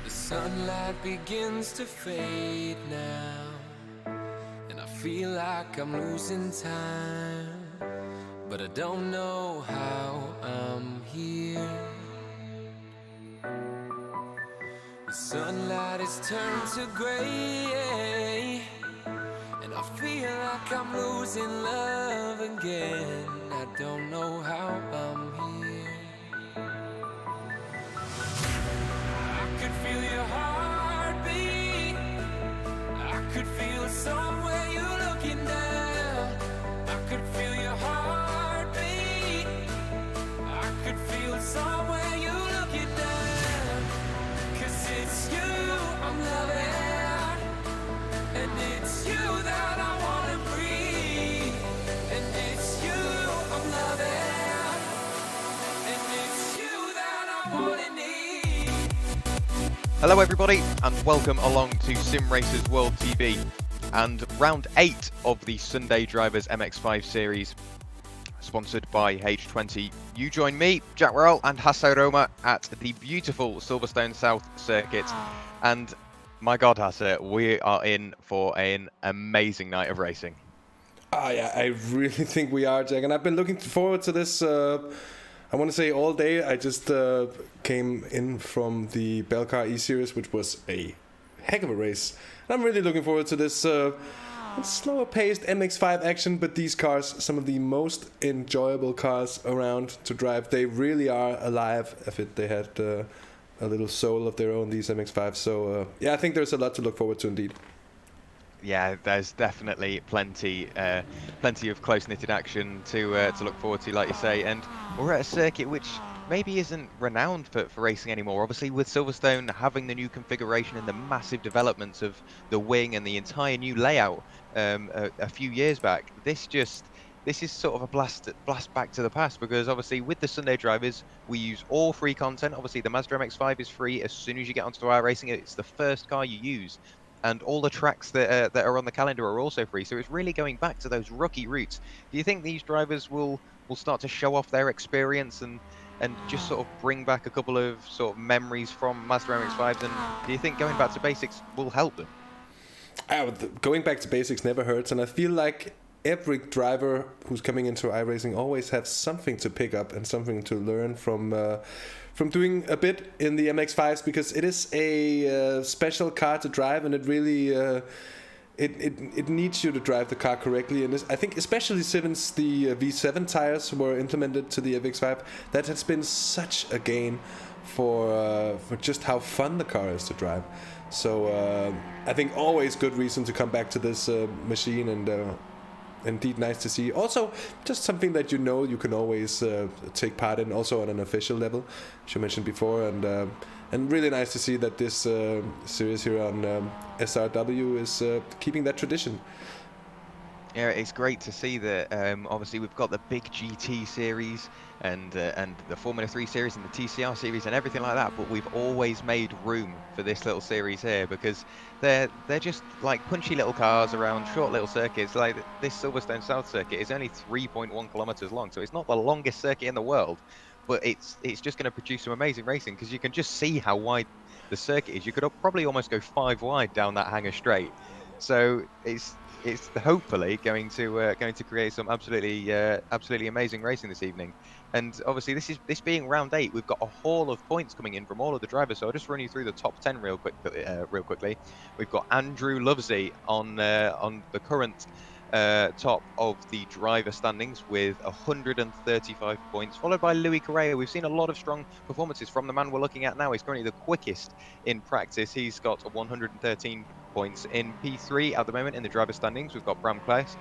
Sunlight begins to fade now, and I feel like I'm losing time, but I don't know how I'm here. The sunlight has turned to gray, and I feel like I'm losing love again. I don't know how I'm here. I could feel your heartbeat. I could feel somewhere you're looking down. I could feel your heartbeat. I could feel somewhere you're looking down. 'Cause it's you I'm loving, and it's you that I wanna breathe. And it's you I'm loving, and it's you that I wanna need. Hello everybody and welcome along to Simracersworld TV and round 8 of the Sunday Drivers MX-5 series sponsored by H20. You join me, Jack Werrell and Hasse Rømer at the beautiful Silverstone South circuit, and my god Hasse, we are in for an amazing night of racing. Yeah, I really think we are, Jack, and I've been looking forward to this I want to say all day. I just came in from the Belcar E-Series, which was a heck of a race. And I'm really looking forward to this slower paced MX-5 action, but these cars, some of the most enjoyable cars around to drive. They really are alive. If they had a little soul of their own, these MX-5s. So yeah, I think there's a lot to look forward to indeed. Yeah, there's definitely plenty of close-knitted action to look forward to, like you say, and we're at a circuit which maybe isn't renowned for racing anymore. Obviously, with Silverstone having the new configuration and the massive developments of the wing and the entire new layout a few years back, this is sort of a blast back to the past, because obviously with the Sunday Drivers we use all free content. Obviously the Mazda MX-5 is free as soon as you get onto iRacing. It's the first car you use. And all the tracks that are on the calendar are also free. So it's really going back to those rookie routes. Do you think these drivers will start to show off their experience and just sort of bring back a couple of sort of memories from Mazda MX-5s? And do you think going back to basics will help them? Going back to basics never hurts. And I feel like every driver who's coming into iRacing always has something to pick up and something to learn from doing a bit in the MX-5s, because it is a special car to drive, and it really it needs you to drive the car correctly. And I think especially since the V7 tires were implemented to the MX-5, that has been such a gain for just how fun the car is to drive. So I think always good reason to come back to this machine, and indeed nice to see. Also, just something that you can always take part in, also on an official level, as you mentioned before, and really nice to see that this series here on SRW is keeping that tradition. Yeah, it's great to see that. Obviously, we've got the big GT series and the Formula 3 series and the TCR series and everything like that, but we've always made room for this little series here, because they're just like punchy little cars around short little circuits. Like this Silverstone South circuit is only 3.1 kilometers long, so it's not the longest circuit in the world, but it's just going to produce some amazing racing, because you can just see how wide the circuit is. You could probably almost go 5 wide down that hangar straight. So it's hopefully going to create some absolutely amazing racing this evening. And obviously this being round 8, we've got a haul of points coming in from all of the drivers. So I'll just run you through the top 10 real quickly. We've got Andrew Lovesey on the current top of the driver standings with 135 points, followed by Louis Correa. We've seen a lot of strong performances from the man we're looking at now. He's currently the quickest in practice. He's got 113 points in P3 at the moment in the driver standings. We've got Bram Klaas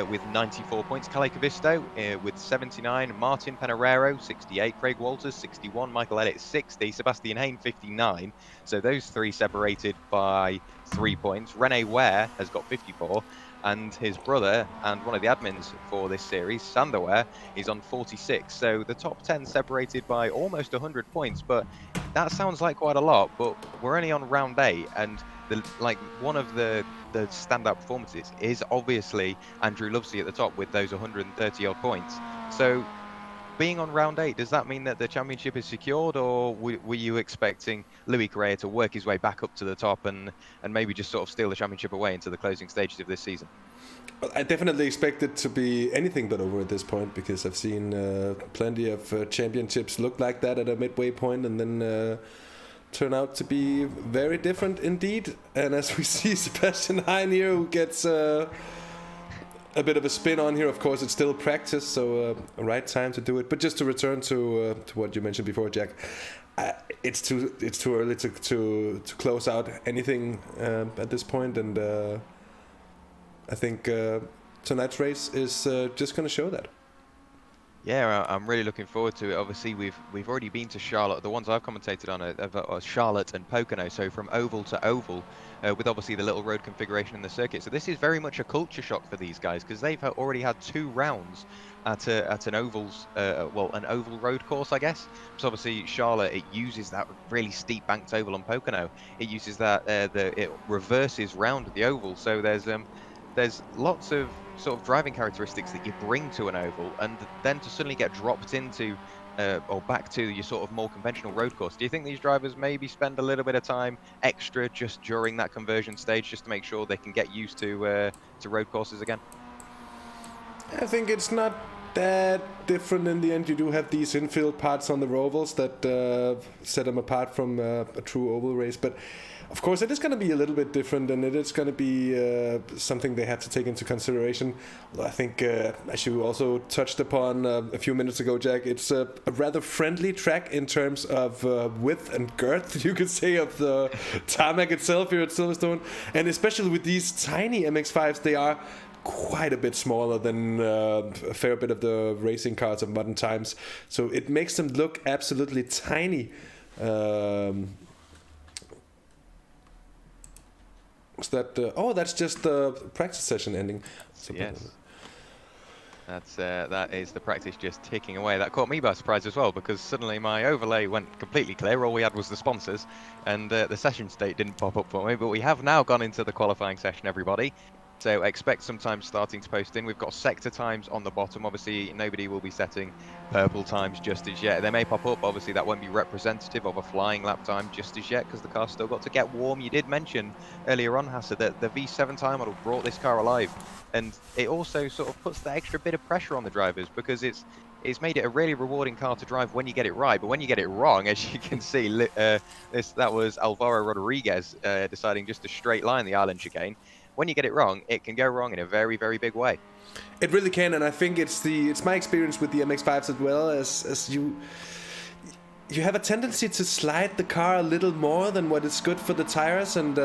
with 94 points, Kalle Kavisto with 79, Martin Pereiro 68, Craig Walters 61, Michael Elliott 60, Sebastian Hain 59. So those three separated by 3 points. Rene Ware has got 54, and his brother and one of the admins for this series, Sander Ware, is on 46. So the top 10 separated by almost 100 points, but that sounds like quite a lot, but we're only on round 8, and one of the standout performances is obviously Andrew Lovesey at the top with those 130 odd points. So being on round 8, does that mean that the championship is secured, or were you expecting Louis Correa to work his way back up to the top and maybe just sort of steal the championship away into the closing stages of this season? Well, I definitely expect it to be anything but over at this point, because I've seen plenty of championships look like that at a midway point and then turn out to be very different indeed. And as we see Sebastian Hain here, who gets a bit of a spin on here. Of course, it's still practice, so a right time to do it. But just to return to what you mentioned before, Jack, it's too early to close out anything at this point, and I think tonight's race is just going to show that. Yeah, I'm really looking forward to it. Obviously, we've already been to Charlotte. The ones I've commentated on are Charlotte and Pocono, so from oval to oval, with obviously the little road configuration in the circuit. So this is very much a culture shock for these guys, because they've already had 2 rounds at an an oval road course, I guess. So obviously Charlotte, it uses that really steep banked oval, on Pocono it uses that it reverses round the oval. So there's lots of sort of driving characteristics that you bring to an oval, and then to suddenly get dropped into or back to your sort of more conventional road course. Do you think these drivers maybe spend a little bit of time extra just during that conversion stage, just to make sure they can get used to road courses again? I think it's not that different in the end. You do have these infield parts on the ovals that set them apart from a true oval race, but of course it is going to be a little bit different, and it is going to be something they have to take into consideration. Although I think, as you also touched upon a few minutes ago, Jack, it's a rather friendly track in terms of width and girth, you could say, of the tarmac itself here at Silverstone, and especially with these tiny MX-5s, they are quite a bit smaller than a fair bit of the racing cars of modern times, so it makes them look absolutely tiny. Was that? That's just the practice session ending. Yes. That is the practice just ticking away. That caught me by surprise as well, because suddenly my overlay went completely clear. All we had was the sponsors, and the session state didn't pop up for me. But we have now gone into the qualifying session, everybody. So expect some times starting to post in. We've got sector times on the bottom. Obviously, nobody will be setting purple times just as yet. They may pop up. Obviously, that won't be representative of a flying lap time just as yet, because the car's still got to get warm. You did mention earlier on, Hasse, that the V7 time model brought this car alive. And it also sort of puts that extra bit of pressure on the drivers, because it's made it a really rewarding car to drive when you get it right. But when you get it wrong, as you can see, that was Alvaro Rodriguez deciding just to straight line the island chicane. When you get it wrong, it can go wrong in a very, very big way. It really can, and I think it's my experience with the MX-5s as well, as you have a tendency to slide the car a little more than what is good for the tires, and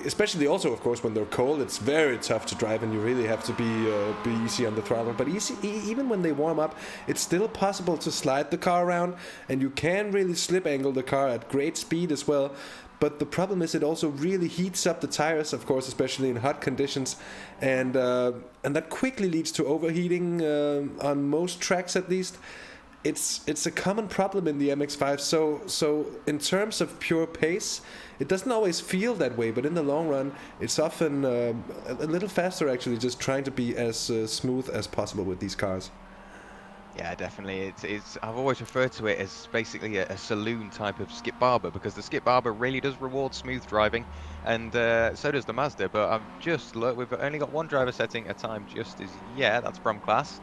especially also, of course, when they're cold, it's very tough to drive, and you really have to be easy on the throttle. But even when they warm up, it's still possible to slide the car around, and you can really slip angle the car at great speed as well. But the problem is it also really heats up the tires, of course, especially in hot conditions, and that quickly leads to overheating on most tracks, at least. It's a common problem in the MX-5. So in terms of pure pace, it doesn't always feel that way, but in the long run, it's often a little faster, actually, just trying to be as smooth as possible with these cars. Yeah, definitely. It's I've always referred to it as basically a saloon type of skip barber, because the skip barber really does reward smooth driving, and so does the Mazda. But I've just look, we've only got one driver setting a time just as yet. That's Brum class,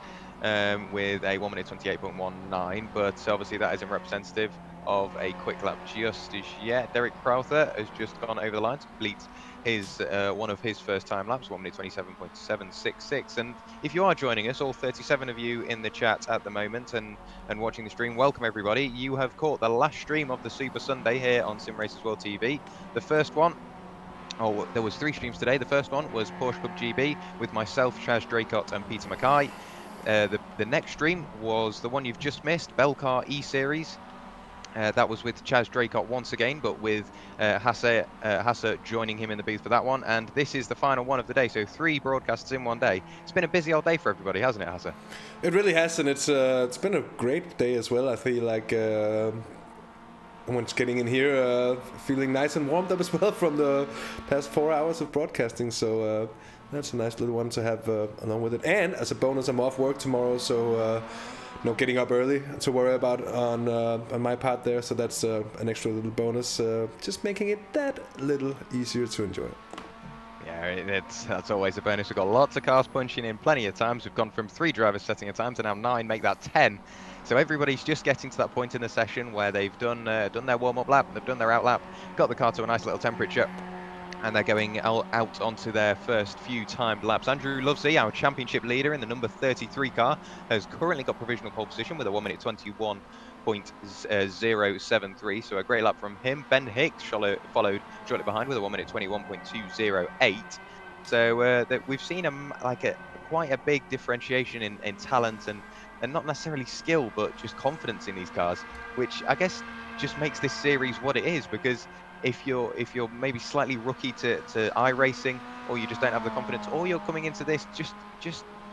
with a 1 minute 28.19. But obviously that isn't representative of a quick lap just as yet. Derek Crowther has just gone over the line to complete his one of his first time laps, 1 minute 27.766. And if you are joining us, all 37 of you in the chat at the moment and watching the stream, welcome everybody. You have caught the last stream of the Super Sunday here on Simracersworld TV. The first one, oh, there was 3 streams today. The first one was Porsche Club GB with myself, Chaz Draycott and Peter Mackay. The next stream was the one you've just missed, Belcar E-Series. That was with Chaz Draycott once again, but with Hasse joining him in the booth for that one. And this is the final one of the day, so 3 broadcasts in one day. It's been a busy old day for everybody, hasn't it, Hasse? It really has, and it's been a great day as well. I feel like once getting in here, feeling nice and warmed up as well from the past 4 hours of broadcasting. So that's a nice little one to have along with it. And as a bonus, I'm off work tomorrow, so no getting up early to worry about on my part there. So that's an extra little bonus, just making it that little easier to enjoy. Yeah, that's always a bonus. We've got lots of cars punching in plenty of times. We've gone from 3 drivers setting a time to now 9, make that 10. So everybody's just getting to that point in the session where they've done their warm-up lap, they've done their out lap, got the car to a nice little temperature, and they're going out onto their first few timed laps. Andrew Lovesey, our championship leader in the number 33 car, has currently got provisional pole position with a 1 minute 21.073, so a great lap from him. Ben Hicks followed shortly behind with a 1 minute 21.208. So we've seen quite a big differentiation in talent and not necessarily skill, but just confidence in these cars, which I guess just makes this series what it is. Because if you're maybe slightly rookie to iRacing, or you just don't have the confidence, or you're coming into this just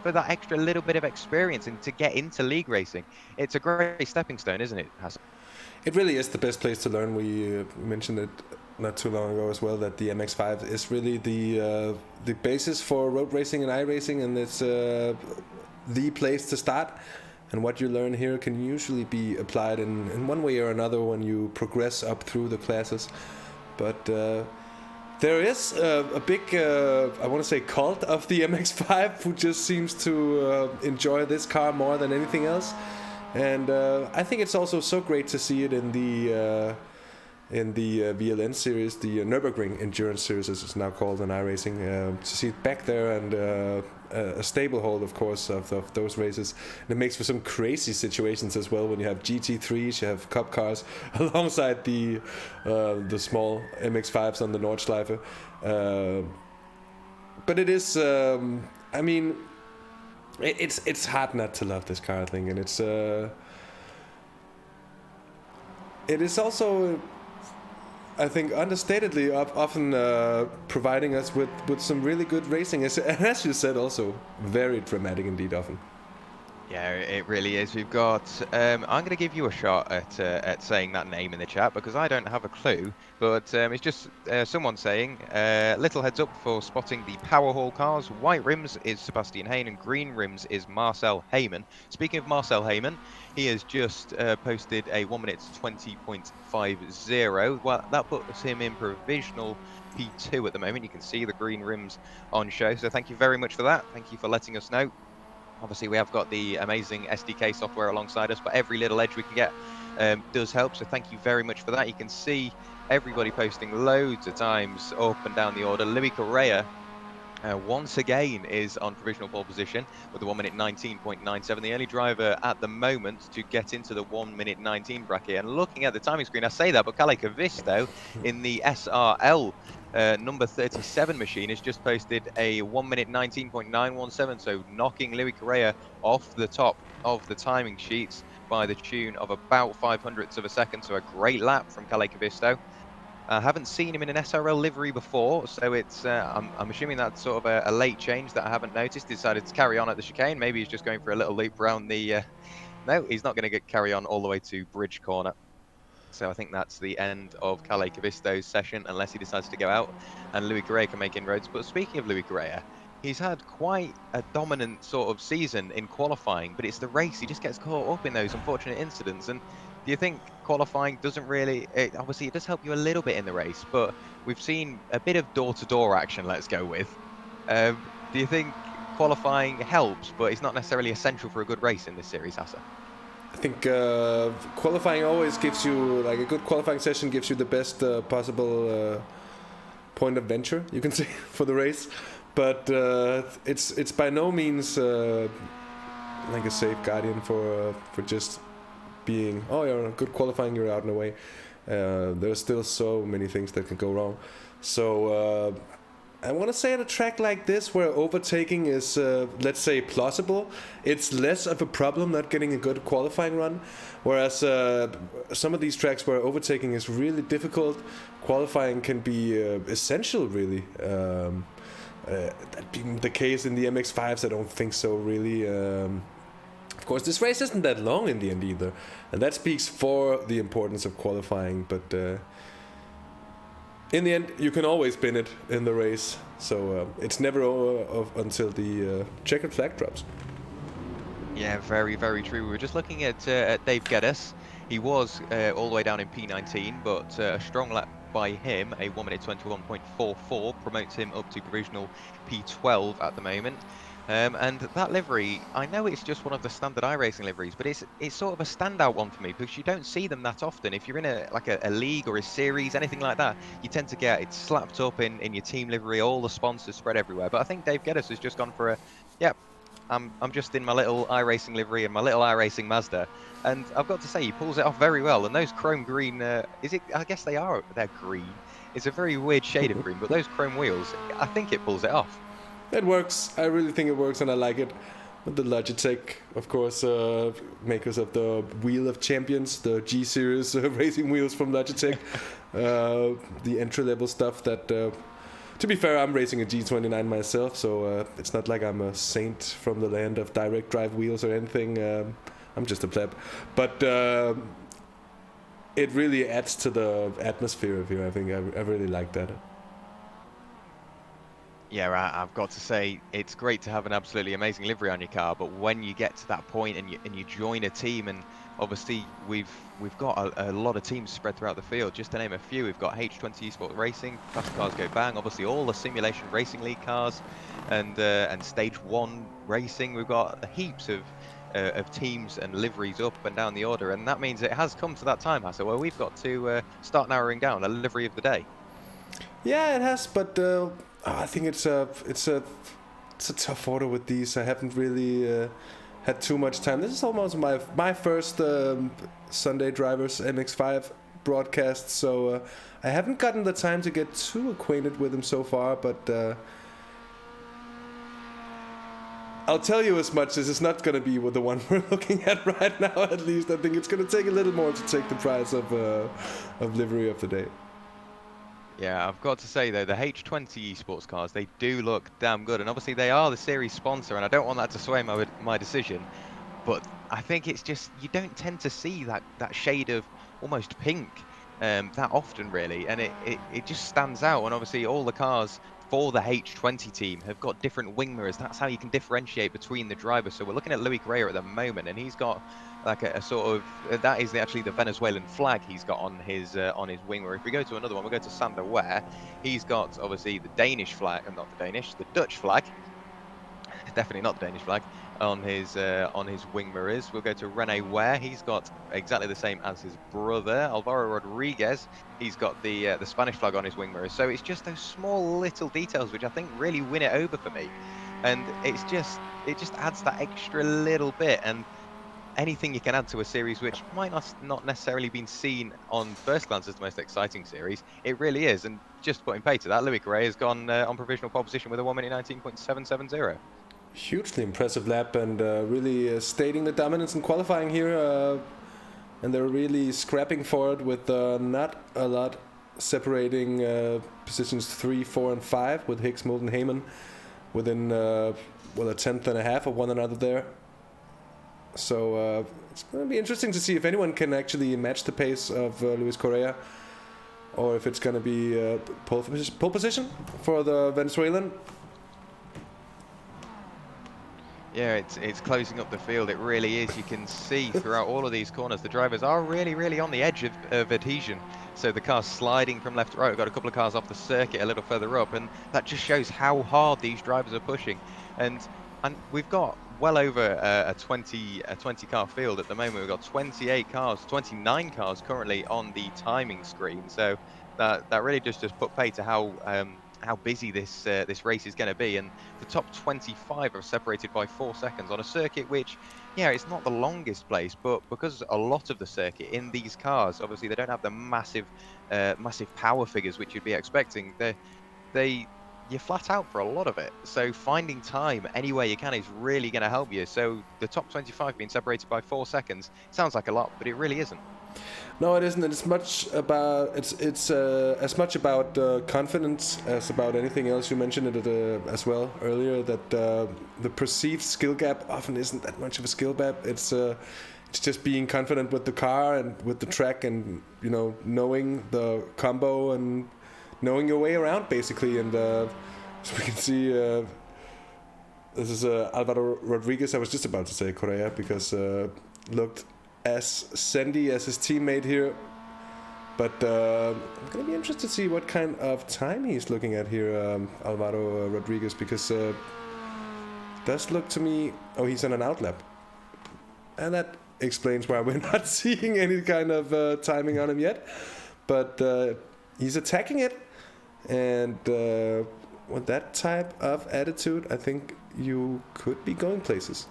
for that extra little bit of experience and to get into league racing, it's a great stepping stone, isn't it, Hasse? It really is the best place to learn. We mentioned it not too long ago as well, that the MX-5 is really the basis for road racing and iRacing, and it's the place to start. And what you learn here can usually be applied in one way or another when you progress up through the classes. But there is a big, I want to say, cult of the MX-5 who just seems to enjoy this car more than anything else. And I think it's also so great to see it in the VLN series, the Nürburgring Endurance Series, as it's now called in iRacing, to see it back there, and a stable hold, of course, of those races. And it makes for some crazy situations as well when you have GT3s, you have Cup cars alongside the small MX-5s on the Nordschleife. But it is, I mean, it's hard not to love this car, I think, and it is also, I think, understatedly often providing us with some really good racing. And as you said, also very dramatic indeed often. Yeah, it really is. We've got. I'm going to give you a shot at saying that name in the chat, because I don't have a clue. But it's just someone saying, little heads up for spotting the Power Hall cars. White rims is Sebastian Hain, and green rims is Marcel Heyman. Speaking of Marcel Heyman, he has just posted a 1 minute 20.50. Well, that puts him in provisional P2 at the moment. You can see the green rims on show. So thank you very much for that. Thank you for letting us know. Obviously, we have got the amazing SDK software alongside us, but every little edge we can get does help. So thank you very much for that. You can see everybody posting loads of times up and down the order. Louis Correa, once again, is on provisional pole position with the 1 minute 19.97. The only driver at the moment to get into the 1 minute 19 bracket. And looking at the timing screen, I say that, but Kalle Kavisto in the SRL number 37 machine has just posted a 1 minute 19.917, so knocking Louis Correa off the top of the timing sheets by the tune of about 500ths of a second. So a great lap from Kalle Kavisto. I haven't seen him in an SRL livery before, so it's I'm assuming that's sort of a late change that I haven't noticed. He decided to carry on at the chicane. Maybe he's just going for a little loop around the no, he's not going to carry on all the way to Bridge Corner. So I think that's the end of Kalle Kavisto's session, unless he decides to go out and Louis Correa can make inroads. But speaking of Louis Correa, he's had quite a dominant sort of season in qualifying, but it's the race. He just gets caught up in those unfortunate incidents. And do you think qualifying doesn't really, obviously it does help you a little bit in the race, but we've seen a bit of door-to-door action, let's go with. Do you think qualifying helps, but it's not necessarily essential for a good race in this series, Hasse? I think qualifying always gives you, like, a good qualifying session gives you the best possible point of venture, you can say, for the race. But it's by no means like a safe guardian for just being, oh, you're good qualifying, you're out and away. There's still so many things that can go wrong. So I want to say at a track like this where overtaking is, let's say, plausible, it's less of a problem not getting a good qualifying run. Whereas some of these tracks where overtaking is really difficult, qualifying can be essential, really. That being the case in the MX-5s, I don't think so, really. Of course, this race isn't that long in the end either, and that speaks for the importance of qualifying, but in the end, you can always win it in the race, so it's never over until the checkered flag drops. Yeah, very, very true. We were just looking at Dave Geddes. He was all the way down in P19, but a strong lap by him, a 1 minute 21.44, promotes him up to provisional P12 at the moment. And that livery, I know it's just one of the standard iRacing liveries, but it's sort of a standout one for me because you don't see them that often. If you're in a league or a series, anything like that, you tend to get it slapped up in your team livery, all the sponsors spread everywhere. But I think Dave Geddes has just gone for a, yeah, I'm just in my little iRacing livery and my little iRacing Mazda, and I've got to say he pulls it off very well. And those chrome green, is it? I guess they're green. It's a very weird shade of green, but those chrome wheels, I think it pulls it off. It works. I really think it works, and I like it. But the Logitech, of course, makers of the Wheel of Champions, the G Series racing wheels from Logitech, the entry-level stuff that. To be fair, I'm racing a G29 myself, so it's not like I'm a saint from the land of direct drive wheels or anything. I'm just a pleb. But it really adds to the atmosphere of here. I think I really like that. Yeah, I've got to say, it's great to have an absolutely amazing livery on your car, but when you get to that point and you join a team, and obviously we've got a lot of teams spread throughout the field. Just to name a few, we've got H20 Esports Racing, Fast Cars Go Bang, obviously all the Simulation Racing League cars, and Stage 1 Racing. We've got heaps of teams and liveries up and down the order, and that means it has come to that time, Hasse, where we've got to start narrowing down a livery of the day. Yeah, it has, but I think it's a tough order with these. I haven't really had too much time. This is almost my first Sunday Drivers MX-5 broadcast, so I haven't gotten the time to get too acquainted with them so far, but I'll tell you as much as it's not going to be with the one we're looking at right now, at least. I think it's going to take a little more to take the prize of livery of the day. Yeah, I've got to say though, the H20 esports cars, they do look damn good, and obviously they are the series sponsor, and I don't want that to sway my decision, but I think it's just, you don't tend to see that shade of almost pink that often, really, and it just stands out. And obviously all the cars for the H20 team have got different wing mirrors. That's how you can differentiate between the drivers. So we're looking at Luis Correa at the moment, and he's got like a sort of, that is actually the Venezuelan flag he's got on his wing mirror. If we go to another one, we'll go to Sander Ware. He's got obviously the Danish flag, not the Danish, the Dutch flag. Definitely not the Danish flag on his wing mirrors. We'll go to Rene Ware. He's got exactly the same as his brother Alvaro Rodriguez. He's got the Spanish flag on his wing mirrors. So it's just those small little details which I think really win it over for me, and it just adds that extra little bit. And anything you can add to a series which might not necessarily been seen on first glance as the most exciting series, it really is. And just putting pay to that, Luis Correa has gone on provisional pole position with a 1 minute 19.770. Hugely impressive lap, and really stating the dominance in qualifying here, and they're really scrapping for it with not a lot separating positions 3, 4 and 5, with Hicks, Moulton, Heyman within a tenth and a half of one another there. So it's going to be interesting to see if anyone can actually match the pace of Luis Correa, or if it's going to be pole position for the Venezuelan. Yeah, it's closing up the field. It really is. You can see throughout all of these corners, the drivers are really on the edge of adhesion. So the car's sliding from left to right. We've got a couple of cars off the circuit a little further up, and that just shows how hard these drivers are pushing. And we've got well over a 20 car field at the moment. We've got 29 cars currently on the timing screen. So that really just put pay to how busy this race is going to be. And the top 25 are separated by 4 seconds on a circuit which, yeah, it's not the longest place, but because a lot of the circuit in these cars, obviously they don't have the massive power figures which you'd be expecting. You're flat out for a lot of it, so finding time any way you can is really going to help you. So the top 25 being separated by 4 seconds sounds like a lot, but it really isn't. No, it isn't. It's much about it's as much about confidence as about anything else. You mentioned it as well earlier that the perceived skill gap often isn't that much of a skill gap. It's just being confident with the car and with the track, and knowing the combo and knowing your way around basically. And so we can see this is Alvaro Rodriguez. I was just about to say Correa because looked as sandy as his teammate here, but I'm gonna be interested to see what kind of time he's looking at here, Alvaro Rodriguez, because does look to me, he's on an outlap, and that explains why we're not seeing any kind of timing on him yet, but he's attacking it, and with that type of attitude, I think you could be going places.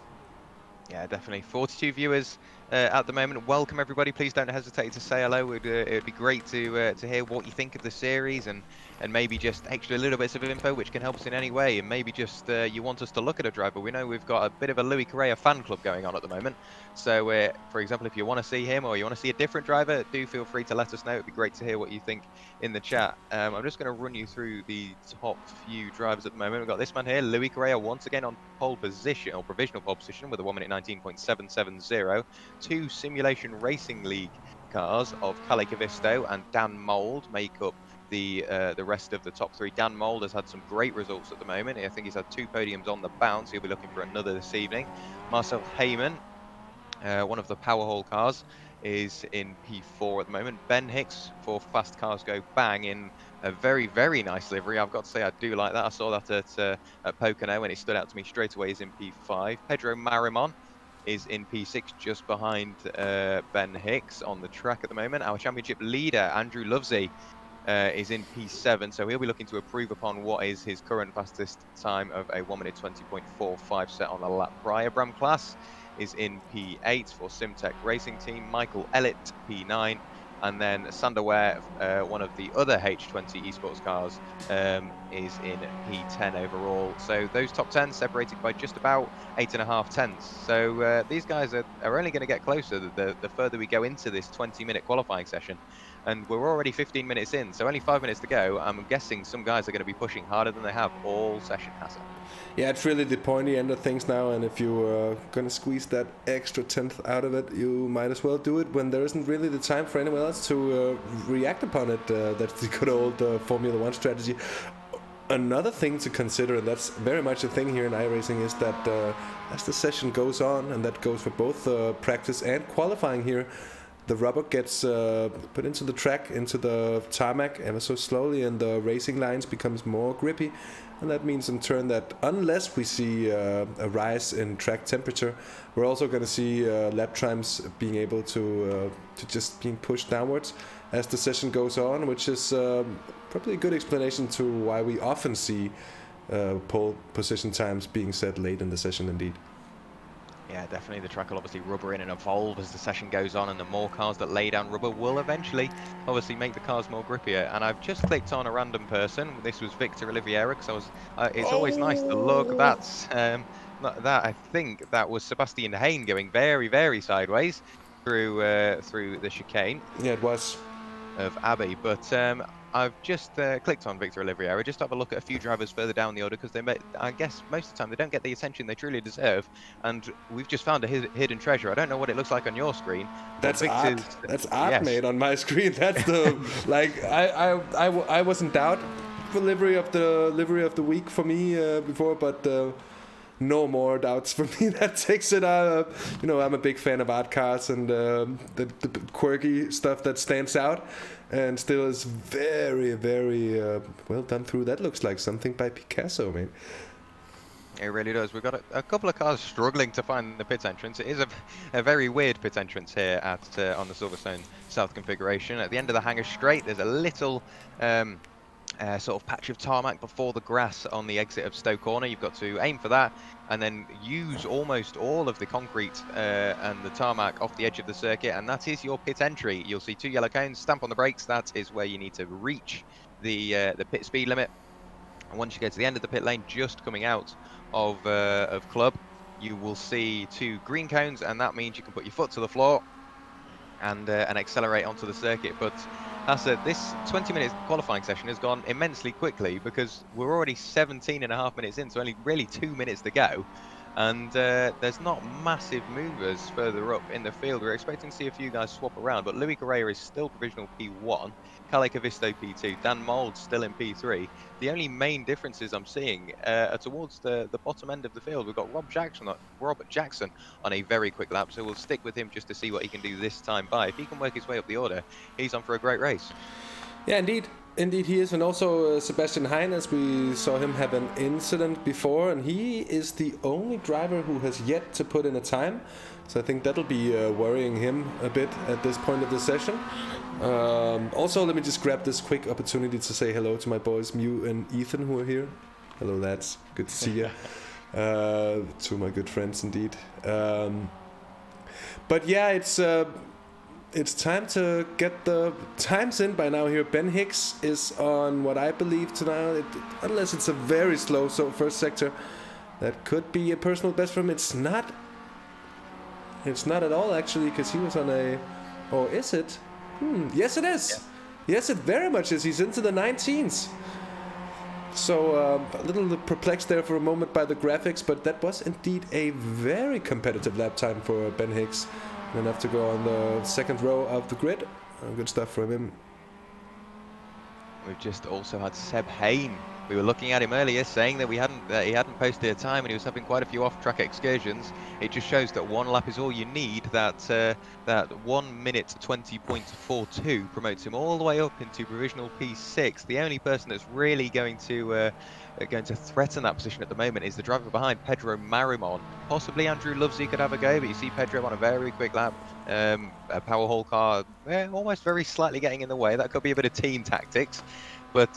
Yeah, definitely. 42 viewers at the moment. Welcome everybody. Please don't hesitate to say hello. It'd be great to hear what you think of the series, and maybe just extra little bits of info which can help us in any way, and maybe just you want us to look at a driver. We know we've got a bit of a Louis Correa fan club going on at the moment. So for example, if you want to see him or you want to see a different driver, do feel free to let us know. It'd be great to hear what you think in the chat. I'm just going to run you through the top few drivers at the moment. We've got this man here, Louis Correa, once again on pole position, or provisional pole position, with a 1 minute 19.770. 2 Simulation Racing League cars of Kalle Kavisto and Dan Mould make up the rest of the top 3. Dan Mould has had some great results at the moment. I think he's had 2 podiums on the bounce. He'll be looking for another this evening. Marcel Heyman, one of the Powerhole cars, is in P4 at the moment. Ben Hicks for Fast Cars Go Bang in a very nice livery. I've got to say I do like that. I saw that at Pocono and it stood out to me straight away. He's in P5. Pedro Marimon is in P6 just behind Ben Hicks on the track at the moment. Our championship leader, Andrew Lovesey, is in P7, so he'll be looking to improve upon what is his current fastest time of a 1 minute 20.45 set on the lap prior. Bram Class is in P8 for Simtech Racing Team. Michael Ellett, P9. And then Sander Ware, one of the other H20 esports cars, is in P10 overall. So those top 10 separated by just about 8.5 tenths. So these guys are only going to get closer the further we go into this 20-minute qualifying session. And we're already 15 minutes in, so only 5 minutes to go. I'm guessing some guys are going to be pushing harder than they have all session, Hasse. Yeah, it's really the pointy end of things now, and if you're going to squeeze that extra tenth out of it, you might as well do it when there isn't really the time for anyone else to react upon it. That's the good old Formula 1 strategy. Another thing to consider, and that's very much a thing here in iRacing, is that as the session goes on, and that goes for both practice and qualifying here, the rubber gets put into the track, into the tarmac ever so slowly, and the racing lines becomes more grippy. And that means in turn that unless we see a rise in track temperature, we're also going to see lap times being able to just being pushed downwards as the session goes on, which is probably a good explanation to why we often see pole position times being set late in the session indeed. Yeah, definitely. The track will obviously rubber in and evolve as the session goes on, and the more cars that lay down rubber will eventually obviously make the cars more grippier. And I've just clicked on a random person. This was Victor Oliveira, because it's always nice to look. That's I think that was Sebastian Hain going very sideways through the chicane. Yeah, it was. Of Abbey, but I've just clicked on Victor Oliveira just to have a look at a few drivers further down the order, because I guess most of the time they don't get the attention they truly deserve, and we've just found a hidden treasure. I don't know what it looks like on your screen. That's art. That's art, yes. Made on my screen. That's the like I was in doubt for livery of the week for me before, but no more doubts for me. That takes it out. You know, I'm a big fan of art cars and the quirky stuff that stands out, and still is very, very well done through. That looks like something by Picasso, man. It really does. We've got a couple of cars struggling to find the pit entrance. It is a very weird pit entrance here at on the Silverstone South configuration. At the end of the hangar straight, there's a little sort of patch of tarmac before the grass on the exit of Stowe Corner. You've got to aim for that and then use almost all of the concrete and the tarmac off the edge of the circuit, and that is your pit entry. You'll see 2 yellow cones, stamp on the brakes. That is where you need to reach the pit speed limit. And once you get to the end of the pit lane, just coming out of club, you will see 2 green cones, and that means you can put your foot to the floor and accelerate onto the circuit. But Hasse, this 20-minute qualifying session has gone immensely quickly because we're already 17.5 minutes in, so only really 2 minutes to go. And there's not massive movers further up in the field. We're expecting to see a few guys swap around, but Louis Correa is still provisional P1, Kalle Kavisto P2, Dan Mould still in P3. The only main differences I'm seeing are towards the bottom end of the field. We've got Robert Jackson on a very quick lap, so we'll stick with him just to see what he can do this time by. If he can work his way up the order, he's on for a great race. Yeah, indeed. Indeed he is, and also Sebastian Hein, as we saw him have an incident before, and he is the only driver who has yet to put in a time, so I think that'll be worrying him a bit at this point of the session. Also, let me just grab this quick opportunity to say hello to my boys Mew and Ethan, who are here. Hello lads, good to see you. Two of my good friends indeed. But yeah, it's time to get the times in by now here. Ben Hicks is on what I believe to now, unless it's a very slow first sector, that could be a personal best for him. It's not at all actually, because he was on a, or is it? Yes it is. Yeah. Yes, it very much is. He's into the 19s. So a little perplexed there for a moment by the graphics, but that was indeed a very competitive lap time for Ben Hicks. Enough to go on the second row of the grid. Good stuff from him. We've just also had Seb Hain. We were looking at him earlier, saying that he hadn't posted a time, and he was having quite a few off-track excursions. It just shows that one lap is all you need. That 1 minute 20.42 promotes him all the way up into provisional P6. The only person that's really going to threaten that position at the moment is the driver behind, Pedro Marimon. Possibly Andrew Lovesey could have a go, but you see Pedro on a very quick lap. A power hole car almost very slightly getting in the way. That could be a bit of team tactics. But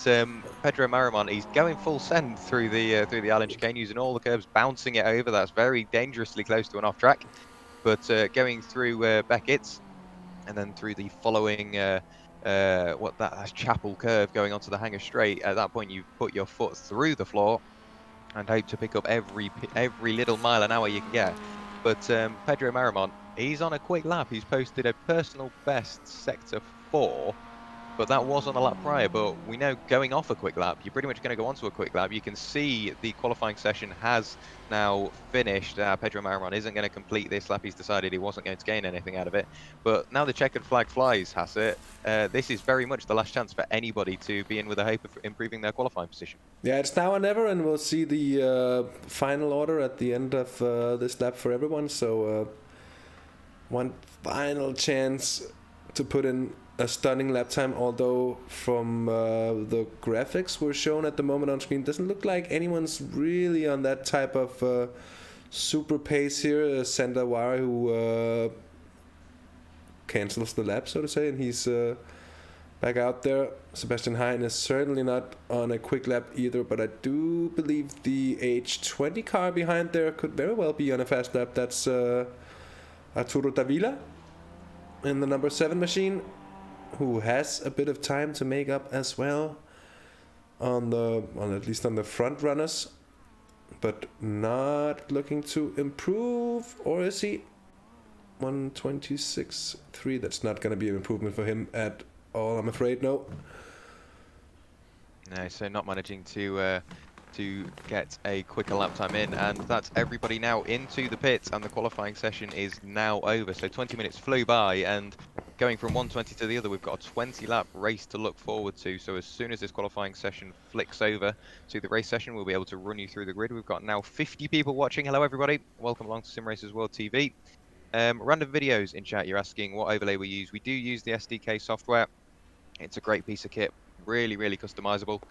Pedro Marimon, he's going full send through the island chicane, using all the curbs, bouncing it over. That's very dangerously close to an off-track. But going through Beckett's, and then through the following that's Chapel curve going onto the hangar straight. At that point, you put your foot through the floor and hope to pick up every little mile an hour you can get. But Pedro Marimon, he's on a quick lap. He's posted a personal best sector 4. But that was on a lap prior, but we know going off a quick lap, you're pretty much going to go onto a quick lap. You can see the qualifying session has now finished. Pedro Marimon isn't going to complete this lap. He's decided he wasn't going to gain anything out of it. But now the checkered flag flies, Hasse. This is very much the last chance for anybody to be in with a hope of improving their qualifying position. Yeah, it's now or never, and we'll see the final order at the end of this lap for everyone. So one final chance to put in a stunning lap time, although from the graphics we're shown at the moment on screen, doesn't look like anyone's really on that type of super pace here. Sander Wara, who cancels the lap, so to say, and he's back out there. Sebastian Hein is certainly not on a quick lap either, but I do believe the H20 car behind there could very well be on a fast lap. That's Arturo Davila in the number 7 machine, who has a bit of time to make up as well on at least on the front runners, but not looking to improve. Or is he? 126.3. That's not going to be an improvement for him at all, I'm afraid. No, so not managing to get a quicker lap time in, and that's everybody now into the pits, and the qualifying session is now over. So 20 minutes flew by, and going from one 20 to the other, we've got a 20-lap race to look forward to. So as soon as this qualifying session flicks over to the race session, we'll be able to run you through the grid. We've got now 50 people watching. Hello, everybody. Welcome along to Simracersworld TV. Random videos in chat. You're asking what overlay we use. We do use the SDK software. It's a great piece of kit, really, really customizable,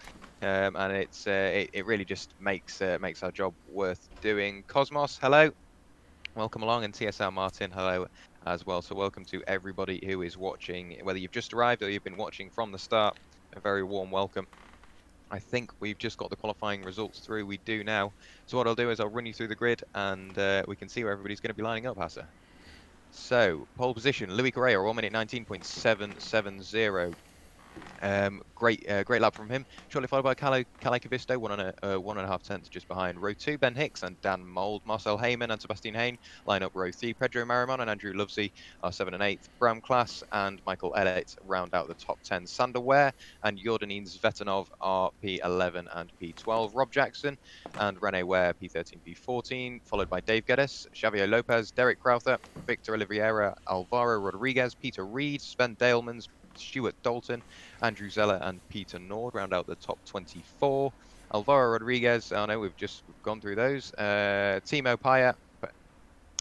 and it really just makes our job worth doing. Cosmos, hello, welcome along, and TSL Martin, hello as well. So welcome to everybody who is watching, whether you've just arrived or you've been watching from the start. A very warm welcome. I think we've just got the qualifying results through. We do now. So what I'll do is I'll run you through the grid, and we can see where everybody's going to be lining up, Hasse. So pole position, Louis Correa, 1 minute 19.770. Great lap from him. Shortly followed by Kalle Kavisto, 1.5 tenths just behind. Row 2, Ben Hicks and Dan Mould. Marcel Heyman and Sebastian Hain line up row 3. Pedro Marimon and Andrew Lovesey are 7 and 8. Bram Klaas and Michael Elliott round out the top 10. Sander Ware and Jordanin Zvetanov are P11 and P12. Rob Jackson and Rene Ware P13, P14, followed by Dave Geddes, Xavier Lopez, Derek Crowther, Victor Oliveira, Alvaro Rodriguez, Peter Reed, Sven Dalemans, Stuart Dalton, Andrew Zeller and Peter Nord round out the top 24. Alvaro Rodriguez, I know we've gone through those. Timo Paya,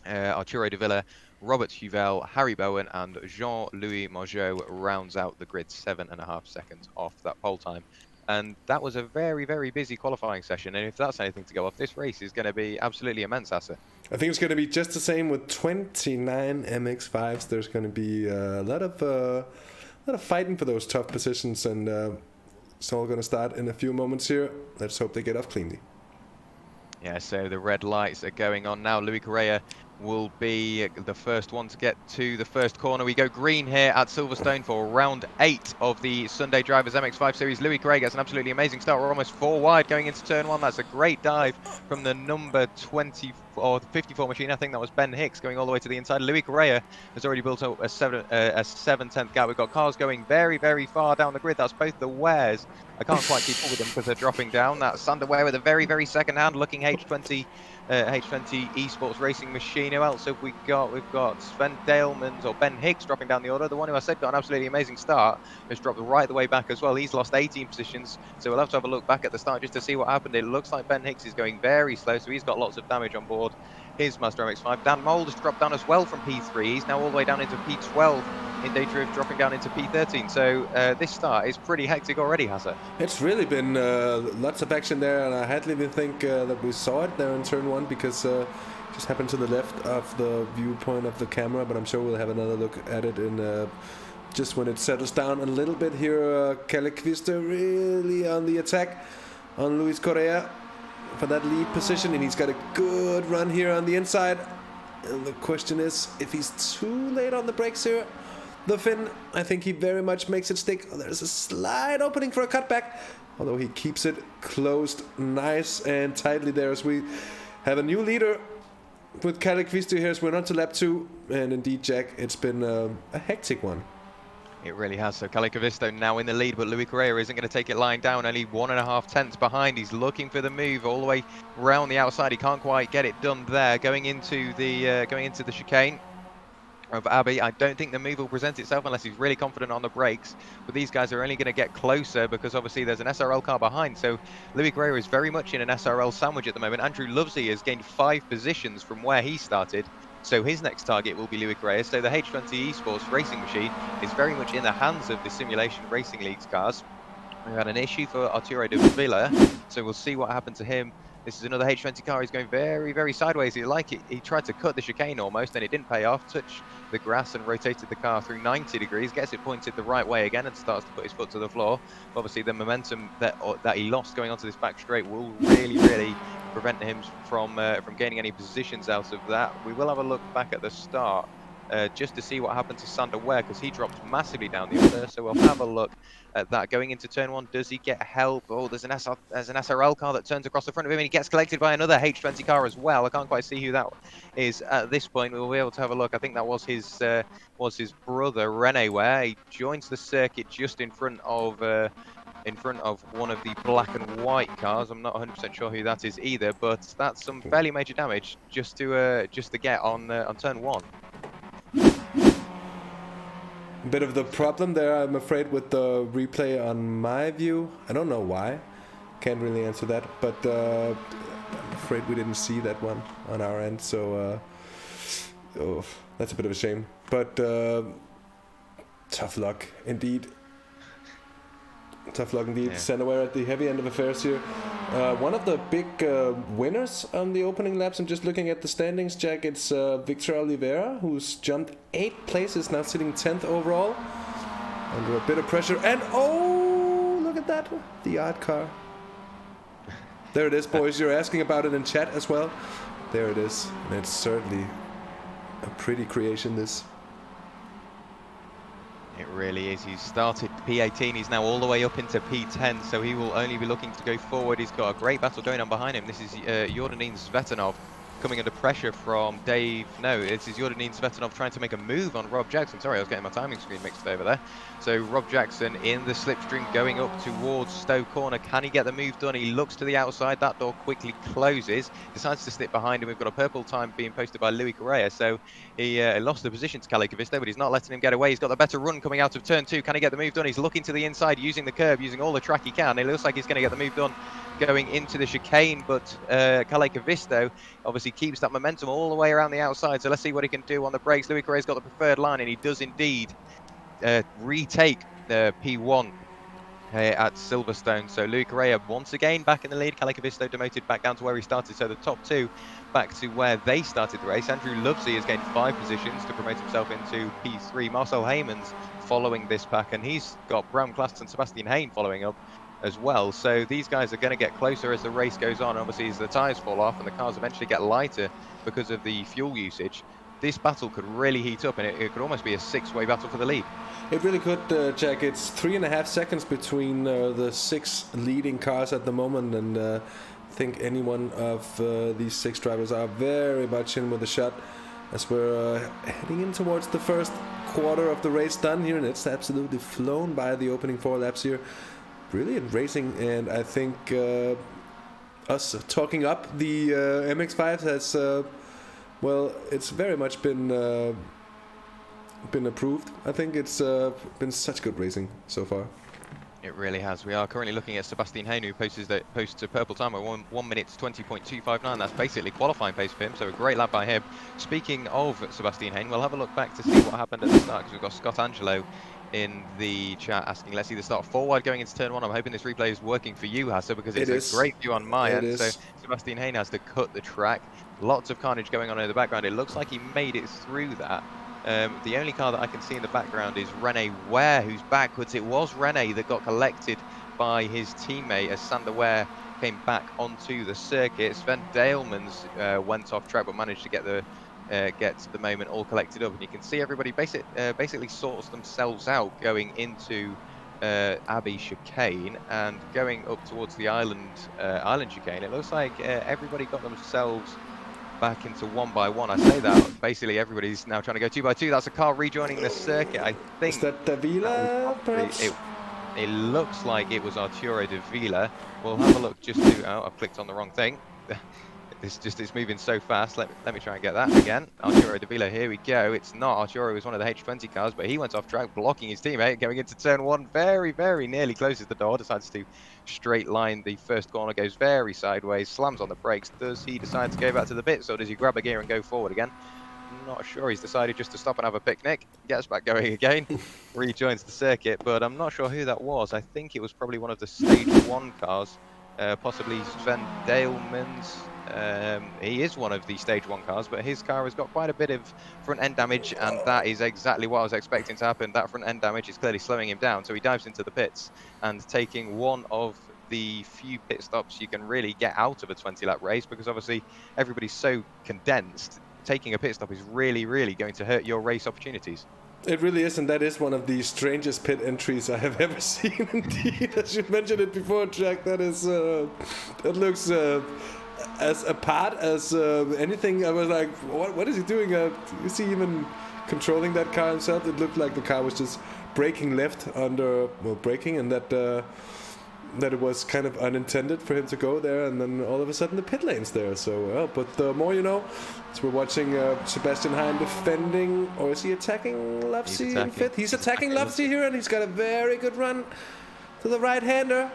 Arturo de Villa, Robert Huvel, Harry Bowen and Jean-Louis Margeau rounds out the grid, 7.5 seconds off that pole time. And that was a very, very busy qualifying session. And if that's anything to go off, this race is going to be absolutely immense, Hasse. I think it's going to be just the same with 29 MX-5s. There's going to be a lot of fighting for those tough positions, and it's all going to start in a few moments here. Let's hope they get off cleanly. Yeah, so the red lights are going on now. Louis Correa will be the first one to get to the first corner. We go green here at Silverstone for round 8 of the Sunday Drivers MX-5 Series. Louis Correa gets an absolutely amazing start. We're almost 4 wide going into turn 1. That's a great dive from the number 24 or 54 machine. I think that was Ben Hicks going all the way to the inside. Louis Correa has already built up a 7/10 gap. We've got cars going very, very far down the grid. That's both the Wares. I can't quite keep up with them because they're dropping down. That's Sander Ware with a very, very second-hand looking H20 esports racing machine. Who else have we got? We've got Sven Dalemans or Ben Hicks dropping down the order. The one who I said got an absolutely amazing start has dropped right the way back as well. He's lost 18 positions, so we'll have to have a look back at the start just to see what happened. It looks like Ben Hicks is going very slow, so he's got lots of damage on board his Mazda MX-5. Dan Mould has dropped down as well from P3. He's now all the way down into P12 in data of dropping down into P13. So this start is pretty hectic already, Hasse. It's really been lots of action there, and I hadn't even think that we saw it there in turn 1 because it just happened to the left of the viewpoint of the camera, but I'm sure we'll have another look at it in just when it settles down a little bit here. Kalle Kavisto really on the attack on Luis Correa for that lead position, and he's got a good run here on the inside. And the question is if he's too late on the brakes here. The Finn, I think he very much makes it stick. Oh, there's a slight opening for a cutback, although he keeps it closed nice and tightly there as we have a new leader with Kalle Kavisto here as we're on to lap 2. And indeed, Jack, it's been a hectic one. It really has. So Kalle Kavisto now in the lead, but Louis Correa isn't going to take it lying down. Only 1.5 tenths behind. He's looking for the move all the way round the outside. He can't quite get it done there. Going into the chicane of Abbey, I don't think the move will present itself unless he's really confident on the brakes. But these guys are only going to get closer because obviously there's an SRL car behind. So Louis Correa is very much in an SRL sandwich at the moment. Andrew Lovesey has gained 5 positions from where he started. So his next target will be Louis Correa. So the H20 Esports racing machine is very much in the hands of the Simulation Racing League's cars. We had an issue for Arturo de Villa, so we'll see what happened to him. This is another H20 car. He's going very, very sideways. He tried to cut the chicane almost, and it didn't pay off. Touched the grass and rotated the car through 90 degrees. Gets it pointed the right way again and starts to put his foot to the floor. Obviously, the momentum that he lost going onto this back straight will really prevent him from gaining any positions out of that. We will have a look back at the start just to see what happened to Sander Ware, because he dropped massively down the order. So we'll have a look at that. Going into turn 1, does he get help? Oh, there's an SRL car that turns across the front of him, and he gets collected by another H20 car as well. I can't quite see who that is at this point. We'll be able to have a look. I think that was his brother, Rene Ware. He joins the circuit just in front of one of the black and white cars. I'm not 100% sure who that is either, but that's some fairly major damage just to get on turn 1. A bit of the problem there, I'm afraid, with the replay on my view. I don't know why. Can't really answer that, but I'm afraid we didn't see that one on our end, so that's a bit of a shame. But tough luck indeed. Tough luck indeed. Yeah. Sandaware at the heavy end of affairs here. One of the big winners on the opening laps, I'm just looking at the standings, Jack. It's Victor Oliveira, who's jumped 8 places, now sitting 10th overall. Under a bit of pressure. And oh, look at that. The art car. There it is, boys. You're asking about it in chat as well. There it is. And it's certainly a pretty creation, this. It really is. He's started P18, he's now all the way up into P10, so he will only be looking to go forward. He's got a great battle going on behind him. This is Jordanin Svetanov coming under pressure from Dave. No, this is Jordanin Svetanov trying to make a move on Rob Jackson. Sorry, I was getting my timing screen mixed over there. So Rob Jackson in the slipstream going up towards Stowe Corner. Can he get the move done? He looks to the outside. That door quickly closes. Decides to slip behind him. We've got a purple time being posted by Louis Correa. So he lost the position to Kalle Kavisto, but he's not letting him get away. He's got the better run coming out of turn 2. Can he get the move done? He's looking to the inside, using the curb, using all the track he can. It looks like he's going to get the move done going into the chicane, but Kalle Kavisto obviously keeps that momentum all the way around the outside. So let's see what he can do on the brakes. Louis Correa's got the preferred line, and he does indeed retake the P1 at Silverstone. So Louis Correa once again back in the lead. Kalle Kavisto demoted back down to where he started. So the top 2 back to where they started the race. Andrew Lovesey has gained 5 positions to promote himself into P3. Marcel Heymans following this pack, and he's got Bram Klast and Sebastian Hain following up as well. So these guys are going to get closer as the race goes on. Obviously, as the tyres fall off and the cars eventually get lighter because of the fuel usage, this battle could really heat up, and it could almost be a 6-way battle for the lead. It really could, Jack. It's 3.5 seconds between the 6 leading cars at the moment, and I think any one of these 6 drivers are very much in with a shot as we're heading in towards the first quarter of the race done here, and it's absolutely flown by the opening 4 laps here. Brilliant racing, and I think us talking up the MX-5 has, well, it's very much been approved. I think it's been such good racing so far. It really has. We are currently looking at Sebastian Hain, who posts a purple time of 1 minute 20.259. That's basically qualifying pace for him, so a great lap by him. Speaking of Sebastian Hain, we'll have a look back to see what happened at the start, because we've got Scott Angelo in the chat asking, let's see the start 4 wide going into turn 1. I'm hoping this replay is working for you, Hasse, because it's a great view on my end. So Sebastian Hain has to cut the track. Lots of carnage going on in the background. It looks like he made it through that. The only car that I can see in the background is Rene Ware, who's backwards. It was Rene that got collected by his teammate as Sander Ware came back onto the circuit. Sven Dalemans went off track but managed to get the moment all collected up, and you can see everybody basically sorts themselves out going into Abbey chicane and going up towards the island chicane. It looks like everybody got themselves back into 1 by 1. I say that basically everybody's now trying to go 2 by 2. That's a car rejoining the circuit. I think is that Davila, perhaps? It looks like it was Arturo Davila. We'll have a look just to... Oh, I've clicked on the wrong thing. It's moving so fast. Let me try and get that again. Arturo Davila, here we go. It's not. Arturo was one of the H20 cars, but he went off track, blocking his teammate, going into turn 1. Very, very nearly closes the door. Decides to straight line the first corner, goes very sideways, slams on the brakes. Does he decide to go back to the bits, or does he grab a gear and go forward again? I'm not sure. He's decided just to stop and have a picnic. Gets back going again, rejoins the circuit, but I'm not sure who that was. I think it was probably one of the stage 1 cars, possibly Sven Dalemans. He is one of the stage 1 cars, but his car has got quite a bit of front end damage, and that is exactly what I was expecting to happen. That front end damage is clearly slowing him down, so he dives into the pits and taking one of the few pit stops you can really get out of a 20-lap race, because obviously everybody's so condensed. Taking a pit stop is really, really going to hurt your race opportunities. It really is, and that is one of the strangest pit entries I have ever seen. Indeed, as you mentioned it before, Jack, that is that looks as apart as anything. I was like, what is he doing? Is he even controlling that car himself? It looked like the car was just braking left under braking, and that that it was kind of unintended for him to go there, and then all of a sudden the pit lane's there. So, but the more you know. So we're watching Sebastian Hein defending, or is he attacking Lufsey in fifth? He's attacking Lufsey here, and he's got a very good run to the right-hander.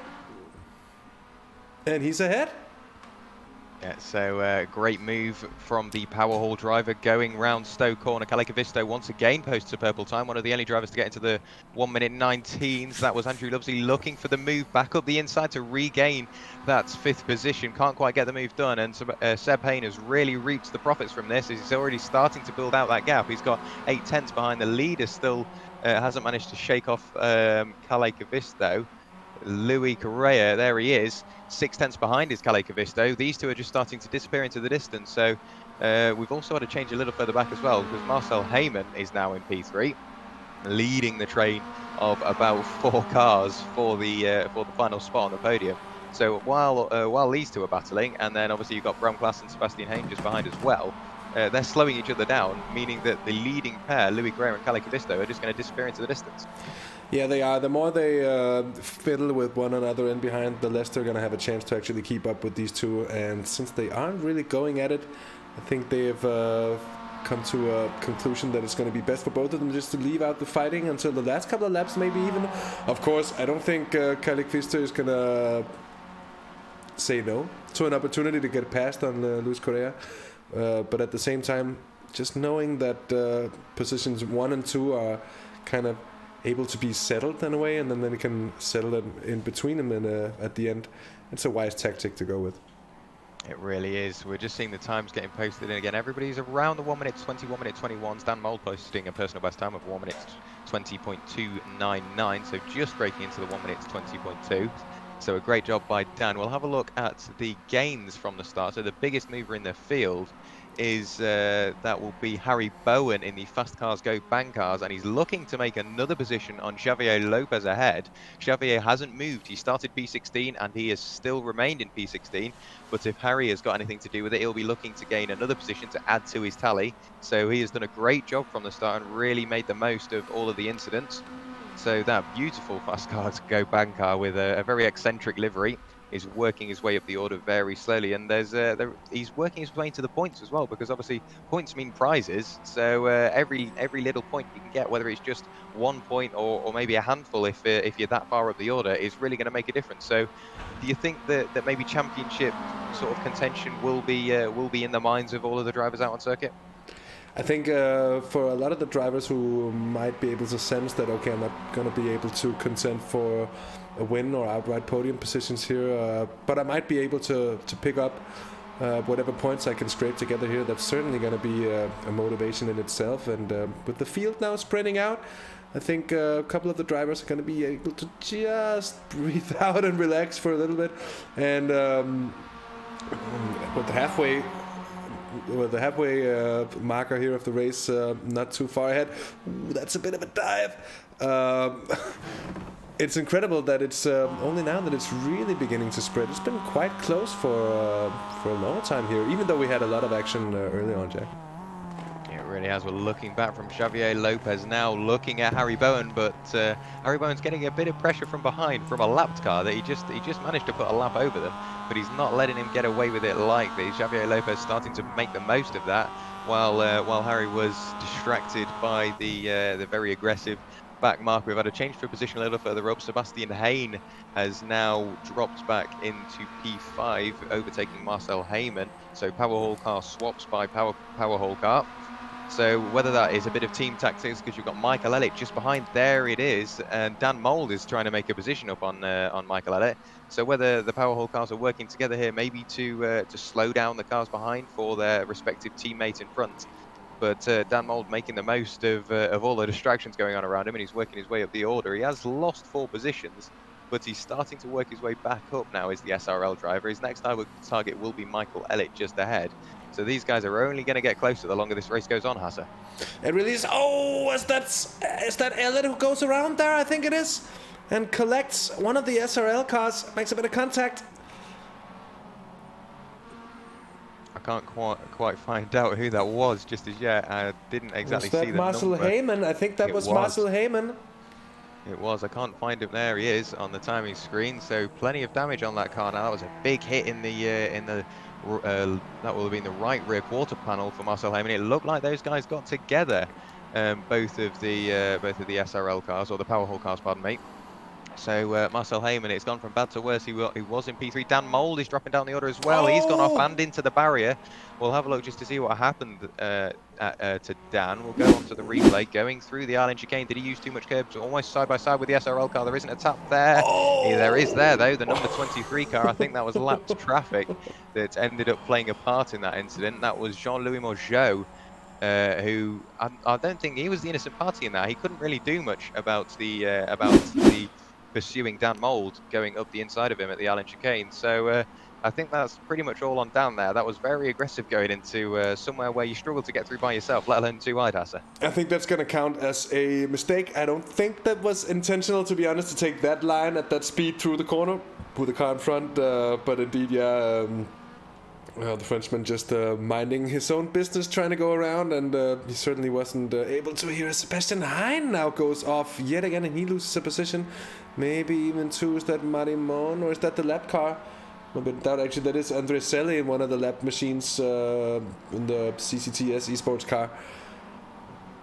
And he's ahead. Yeah, so great move from the Power Hall driver going round Stowe corner. Callecavisto once again posts a purple time, one of the only drivers to get into the 1:19s. That was Andrew Lovesley looking for the move back up the inside to regain that 5th position. Can't quite get the move done, and Seb Hain has really reaped the profits from this. He's already starting to build out that gap. He's got 8 tenths behind the leader, still hasn't managed to shake off Callecavisto. Louis Correa, there he is, 6 tenths behind is Callecavisto. These two are just starting to disappear into the distance. So we've also had to change a little further back as well, because Marcel Heyman is now in P3, leading the train of about 4 cars for the final spot on the podium. So while these two are battling, and then obviously you've got Bram Klaas and Sebastian Hain just behind as well, they're slowing each other down, meaning that the leading pair, Louis Correa and Callecavisto, are just going to disappear into the distance. Yeah, they are. The more they fiddle with one another in behind, the less they're going to have a chance to actually keep up with these two. And since they aren't really going at it, I think they've come to a conclusion that it's going to be best for both of them just to leave out the fighting until the last couple of laps, maybe even. Of course, I don't think Callecavisto is going to say no to an opportunity to get past on Luis Correa. But at the same time, just knowing that positions 1 and 2 are kind of able to be settled in a way, and then they can settle it in between them at the end. It's a wise tactic to go with. It really is. We're just seeing the times getting posted in again. Everybody's around the 1:20, 1:21. Dan Mould posting a personal best time of 1:20.299, so just breaking into the 1:20.2. So a great job by Dan. We'll have a look at the gains from the start. So the biggest mover in the field is that will be Harry Bowen in the Fast Cars Go Bang cars, and he's looking to make another position on Xavier Lopez ahead. Xavier hasn't moved. He started P16 and he has still remained in P16, but if Harry has got anything to do with it, he'll be looking to gain another position to add to his tally. So he has done a great job from the start and really made the most of all of the incidents. So that beautiful Fast Cars Go Bang car with a very eccentric livery is working his way up the order very slowly, and he's working his way into the points as well, because obviously points mean prizes. So every little point you can get, whether it's just 1 point or maybe a handful, if you're that far up the order, is really going to make a difference. So do you think that maybe championship sort of contention will be in the minds of all of the drivers out on circuit? I think for a lot of the drivers who might be able to sense that, okay, I'm not going to be able to contend for a win or outright podium positions here, but I might be able to pick up whatever points I can scrape together here. That's certainly going to be a motivation in itself. And with the field now spreading out, I think a couple of the drivers are going to be able to just breathe out and relax for a little bit. And with the halfway marker here of the race, not too far ahead. Ooh, that's a bit of a dive. It's incredible that it's only now that it's really beginning to spread. It's been quite close for a long time here, even though we had a lot of action early on, Jack. It really has. We're looking back from Xavier Lopez now, looking at Harry Bowen, but Harry Bowen's getting a bit of pressure from behind from a lapped car that he just managed to put a lap over them, but he's not letting him get away with it like this. Xavier Lopez starting to make the most of that, while Harry was distracted by the very aggressive back mark. We've had a change to a position a little further up. Sebastian Hain has now dropped back into P5, overtaking Marcel Heyman. So Power Hall car swaps by Power Hall car. So whether that is a bit of team tactics, because you've got Michael Elliott just behind, there it is, and Dan Mould is trying to make a position up on Michael Elliott. So whether the Power Hall cars are working together here, maybe to slow down the cars behind for their respective teammate in front. But Dan Mould making the most of all the distractions going on around him, and he's working his way up the order. He has lost 4 positions, but he's starting to work his way back up now as the SRL driver. His next target will be Michael Elliott just ahead. So these guys are only going to get closer the longer this race goes on, Hasse. It really is. Oh, is that Elliott who goes around there? I think it is. And collects one of the SRL cars, makes a bit of contact. I can't quite find out who that was just as yet. I didn't exactly see the Marcel number. Heyman? I think that was Marcel Heyman. It was. I can't find him. There he is on the timing screen. So plenty of damage on that car. Now that was a big hit in the that will have been the right rear quarter panel for Marcel Heyman. It looked like those guys got together, both of the SRL cars, or the Powerhall cars, pardon me. So Marcel Heyman, it's gone from bad to worse. He was in P3. Dan Mould is dropping down the order as well. He's gone off and into the barrier. We'll have a look just to see what happened to Dan. We'll go on to the replay. Going through the island chicane. Did he use too much curbs? Almost side by side with the SRL car. There isn't a tap there. There is there, though. The number 23 car. I think that was lapped traffic that ended up playing a part in that incident. That was Jean-Louis Morgeau. Who I don't think he was the innocent party in that. He couldn't really do much about the pursuing Dan Mould going up the inside of him at the Island chicane. So I think that's pretty much all on Dan there. That was very aggressive going into somewhere where you struggle to get through by yourself, let alone too wide, Hasse. I think that's going to count as a mistake. I don't think that was intentional, to be honest, to take that line at that speed through the corner with the car in front. But indeed, yeah, the Frenchman just minding his own business, trying to go around, and he certainly wasn't able to hear. Sebastian Hein now goes off yet again, and he loses a position. Maybe even two. Is that Marimon, or is that the lap car? A bit doubt, actually. That is Andre Selle in one of the lap machines in the CCTS esports car.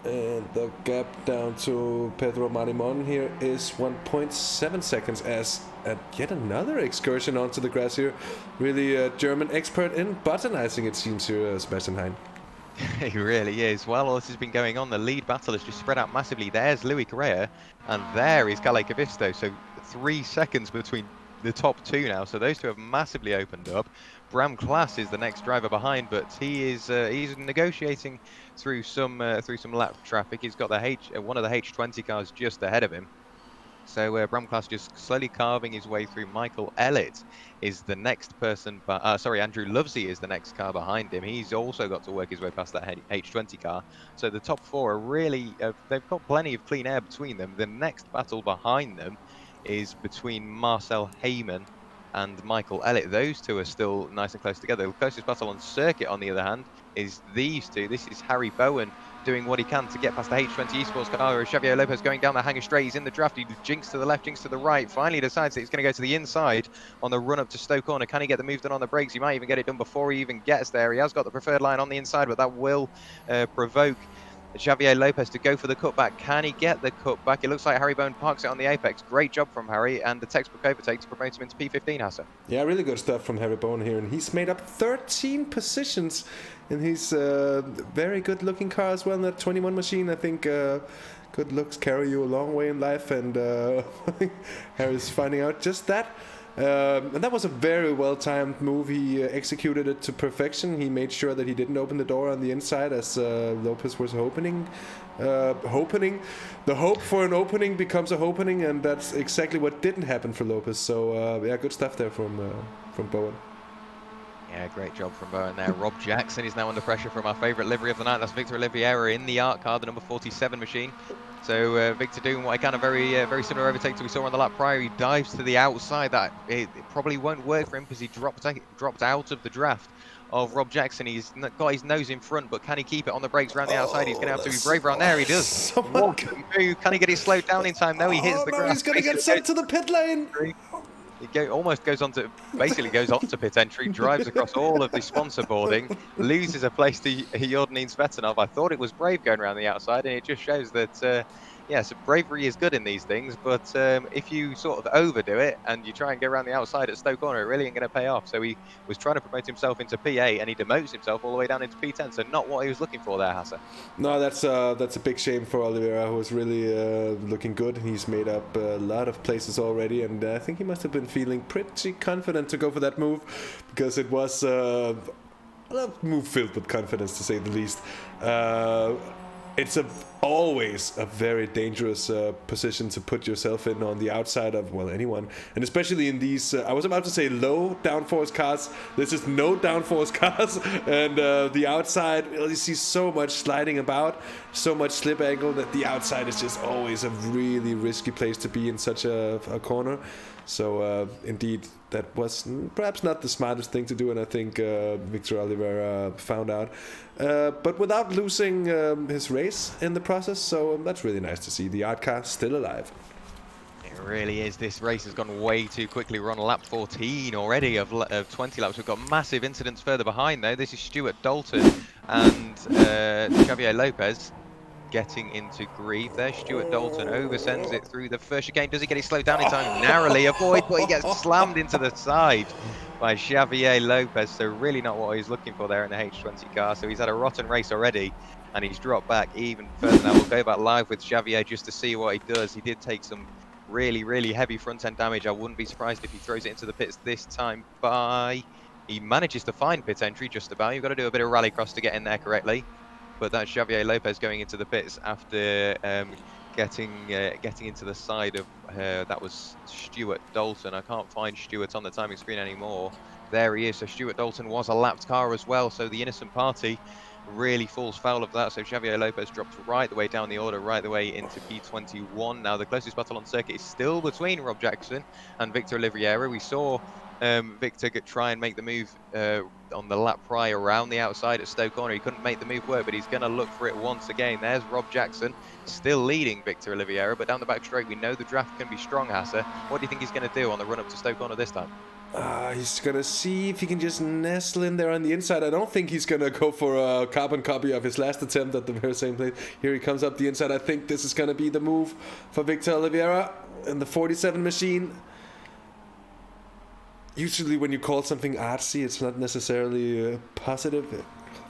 And the gap down to Pedro Marimon here is 1.7 seconds, as at yet another excursion onto the grass here. Really a German expert in botanizing, it seems here, Sebastian Hein. He really is. While all this has been going on, the lead battle has just spread out massively. There's Louis Correa, and there is Calle Cavisto. So 3 seconds between the top two now. So those two have massively opened up. Bram Klaas is the next driver behind, but he's negotiating through some lap traffic. He's got the one of the H20 cars just ahead of him. So Bram Klaas just slowly carving his way through. Michael Ellett is the next person, Andrew Lovesey is the next car behind him. He's also got to work his way past that H20 car. So the top four are really, they've got plenty of clean air between them. The next battle behind them is between Marcel Heyman and Michael Ellett. Those two are still nice and close together. The closest battle on circuit, on the other hand, is these two. This is Harry Bowen doing what he can to get past the H20 Esports car. Xavier Lopez going down the hangar straight. He's in the draft. He jinks to the left, jinks to the right. Finally decides that he's going to go to the inside on the run up to Stoke Corner. Can he get the move done on the brakes? He might even get it done before he even gets there. He has got the preferred line on the inside, but that will provoke Xavier Lopez to go for the cutback. Can he get the cutback? It looks like Harry Bowen parks it on the apex. Great job from Harry, and the textbook overtake to promote him into P15, Hasse. Yeah, really good stuff from Harry Bowen here, and he's made up 13 positions in his very good looking car as well. In that 21 machine, I think good looks carry you a long way in life, and Harry's finding out just that. And that was a very well-timed move. He executed it to perfection. He made sure that he didn't open the door on the inside as Lopez was hoping. The hope for an opening becomes a hopening, and that's exactly what didn't happen for Lopez. So yeah, good stuff there from Bowen. Yeah, great job from Bowen there. Rob Jackson is now under pressure from our favourite livery of the night. That's Victor Oliveira in the art car, the number 47 machine. So Victor doing what I can, a very similar overtake to we saw on the lap prior. He dives to the outside. That it probably won't work for him because he dropped out of the draft of Rob Jackson. He's got his nose in front, but can he keep it on the brakes around the outside? He's going to have to be brave around there. He does. Can he get it slowed down in time? No, he hits the grass. He's going to get sent to the pit lane. He almost goes on to pit entry, drives across all of the sponsor boarding, loses a place to Jordan Svetanov. I thought it was brave going around the outside, and it just shows that so bravery is good in these things, but if you sort of overdo it and you try and go around the outside at Stoke Corner, it really ain't going to pay off. So he was trying to promote himself into P8, and he demotes himself all the way down into P10, so not what he was looking for there, Hasse. No, that's a big shame for Oliveira, who was really looking good. He's made up a lot of places already, and I think he must have been feeling pretty confident to go for that move, because it was a move filled with confidence, to say the least. It's always a very dangerous position to put yourself in on the outside of, well, anyone. And especially in these, I was about to say low downforce cars. This is no downforce cars. And the outside, you see so much sliding about, so much slip angle, that the outside is just always a really risky place to be in such a corner. So indeed, that was perhaps not the smartest thing to do, and I think Victor Oliveira found out. But without losing his race in the process, so that's really nice to see. The art car still alive. It really is. This race has gone way too quickly. We're on lap 14 already of 20 laps. We've got massive incidents further behind, though. This is Stuart Dalton and Xavier Lopez getting into grief there. Stuart Dalton oversends it through the first chicane. Does he get it slowed down in time? Narrowly avoid, but he gets slammed into the side by Xavier Lopez. So really not what he's looking for there in the H20 car. So he's had a rotten race already, and he's dropped back even further. Now we'll go back live with Xavier just to see what he does. He did take some really heavy front end damage. I wouldn't be surprised if he throws it into the pits this time by... He manages to find pit entry just about. You've got to do a bit of rallycross to get in there correctly. But that's Xavier Lopez going into the pits after getting into the side of that was Stuart Dalton. I can't find Stuart on the timing screen anymore. There he is. So Stuart Dalton was a lapped car as well. So the innocent party really falls foul of that. So Xavier Lopez drops right the way down the order, right the way into P21. Now the closest battle on circuit is still between Rob Jackson and Victor Oliveira. We saw Victor try and make the move on the lap prior around the outside at Stoke Corner. He couldn't make the move work, but he's going to look for it once again. There's Rob Jackson still leading Victor Oliveira, but down the back straight we know the draft can be strong, Hasse. What do you think he's going to do on the run up to Stoke Corner this time? He's going to see if he can just nestle in there on the inside. I don't think he's going to go for a carbon copy of his last attempt at the very same place. Here he comes up the inside. I think this is going to be the move for Victor Oliveira in the 47 machine. Usually when you call something artsy, it's not necessarily positive. It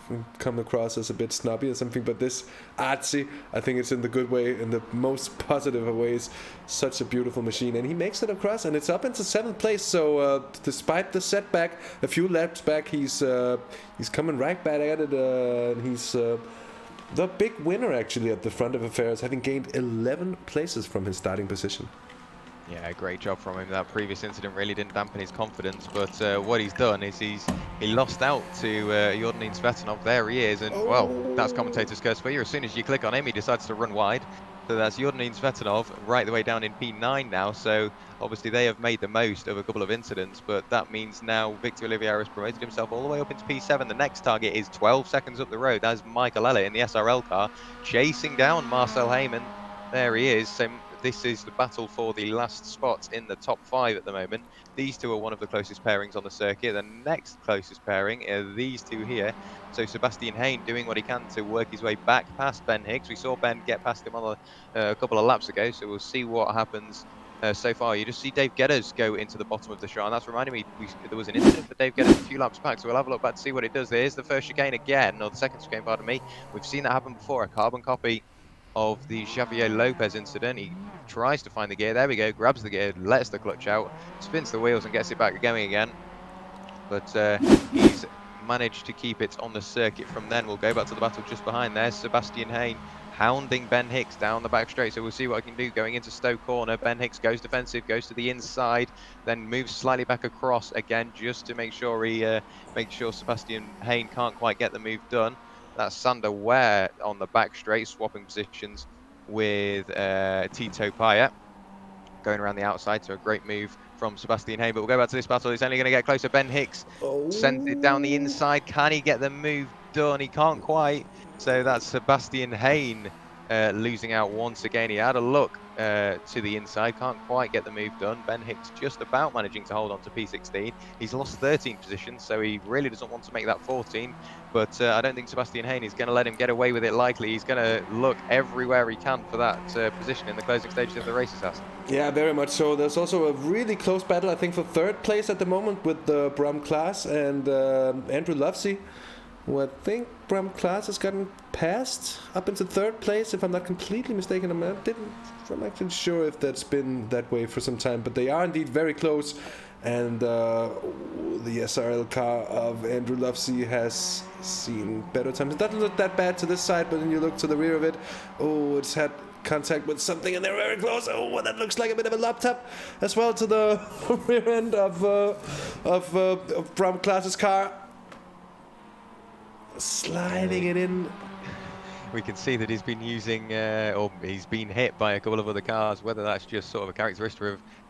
can come across as a bit snobby or something, but this artsy, I think it's in the good way, in the most positive of ways. Such a beautiful machine, and he makes it across, and it's up into 7th place. So despite the setback, a few laps back, he's coming right back at it, and he's the big winner actually at the front of affairs, having gained 11 places from his starting position. Yeah, great job from him. That previous incident really didn't dampen his confidence, but what he's done is he lost out to Jordanin Svetanov. There he is, and well, that's commentator's curse for you. As soon as you click on him, he decides to run wide. So that's Jordanin Svetanov right the way down in P9 now. So obviously they have made the most of a couple of incidents, but that means now Victor Oliveira has promoted himself all the way up into P7. The next target is 12 seconds up the road. That's Michael Elliott in the SRL car chasing down Marcel Heyman. There he is. So this is the battle for the last spot in the top 5 at the moment. These two are one of the closest pairings on the circuit. The next closest pairing are these two here. So Sebastian Hain doing what he can to work his way back past Ben Hicks. We saw Ben get past him on a couple of laps ago, so we'll see what happens so far. You just see Dave Geddes go into the bottom of the shot, and that's reminding me there was an incident for Dave Geddes a few laps back, so we'll have a look back to see what it does. There's the first chicane again, or the second chicane, pardon me. We've seen that happen before, a carbon copy of the Xavier Lopez incident. He tries to find the gear, there we go, grabs the gear, lets the clutch out, spins the wheels and gets it back going again. But he's managed to keep it on the circuit from then. We'll go back to the battle just behind. There's Sebastian Hain hounding Ben Hicks down the back straight, so we'll see what I can do going into Stoke Corner. Ben Hicks goes defensive, goes to the inside, then moves slightly back across again just to make sure Sebastian Hain can't quite get the move done. That's Sander Ware on the back straight, swapping positions with Tito Payet. Going around the outside, so a great move from Sebastian Hain. But we'll go back to this battle. He's only going to get closer. Ben Hicks sends it down the inside. Can he get the move done? He can't quite. So that's Sebastian Hain losing out once again. He had a look to the inside, can't quite get the move done. Ben Hicks just about managing to hold on to P16. He's lost 13 positions, so he really doesn't want to make that 14. But I don't think Sebastian Hain is going to let him get away with it likely. He's going to look everywhere he can for that position in the closing stages of the races. Yeah, very much so. There's also a really close battle, I think, for 3rd place at the moment with Bram Klaas and Andrew Lovesey, who I think Bram Klaas has gotten past up into 3rd place, if I'm not completely mistaken. I'm actually sure if that's been that way for some time, but they are indeed very close. And the SRL car of Andrew Lovesey has seen better times. It doesn't look that bad to this side, but then you look to the rear of it. Oh, it's had contact with something and they're very close. Oh, well, that looks like a bit of a laptop as well to the rear end of Bram Klaas's car. Sliding it in. We can see that he's been using, or he's been hit by a couple of other cars, whether that's just sort of a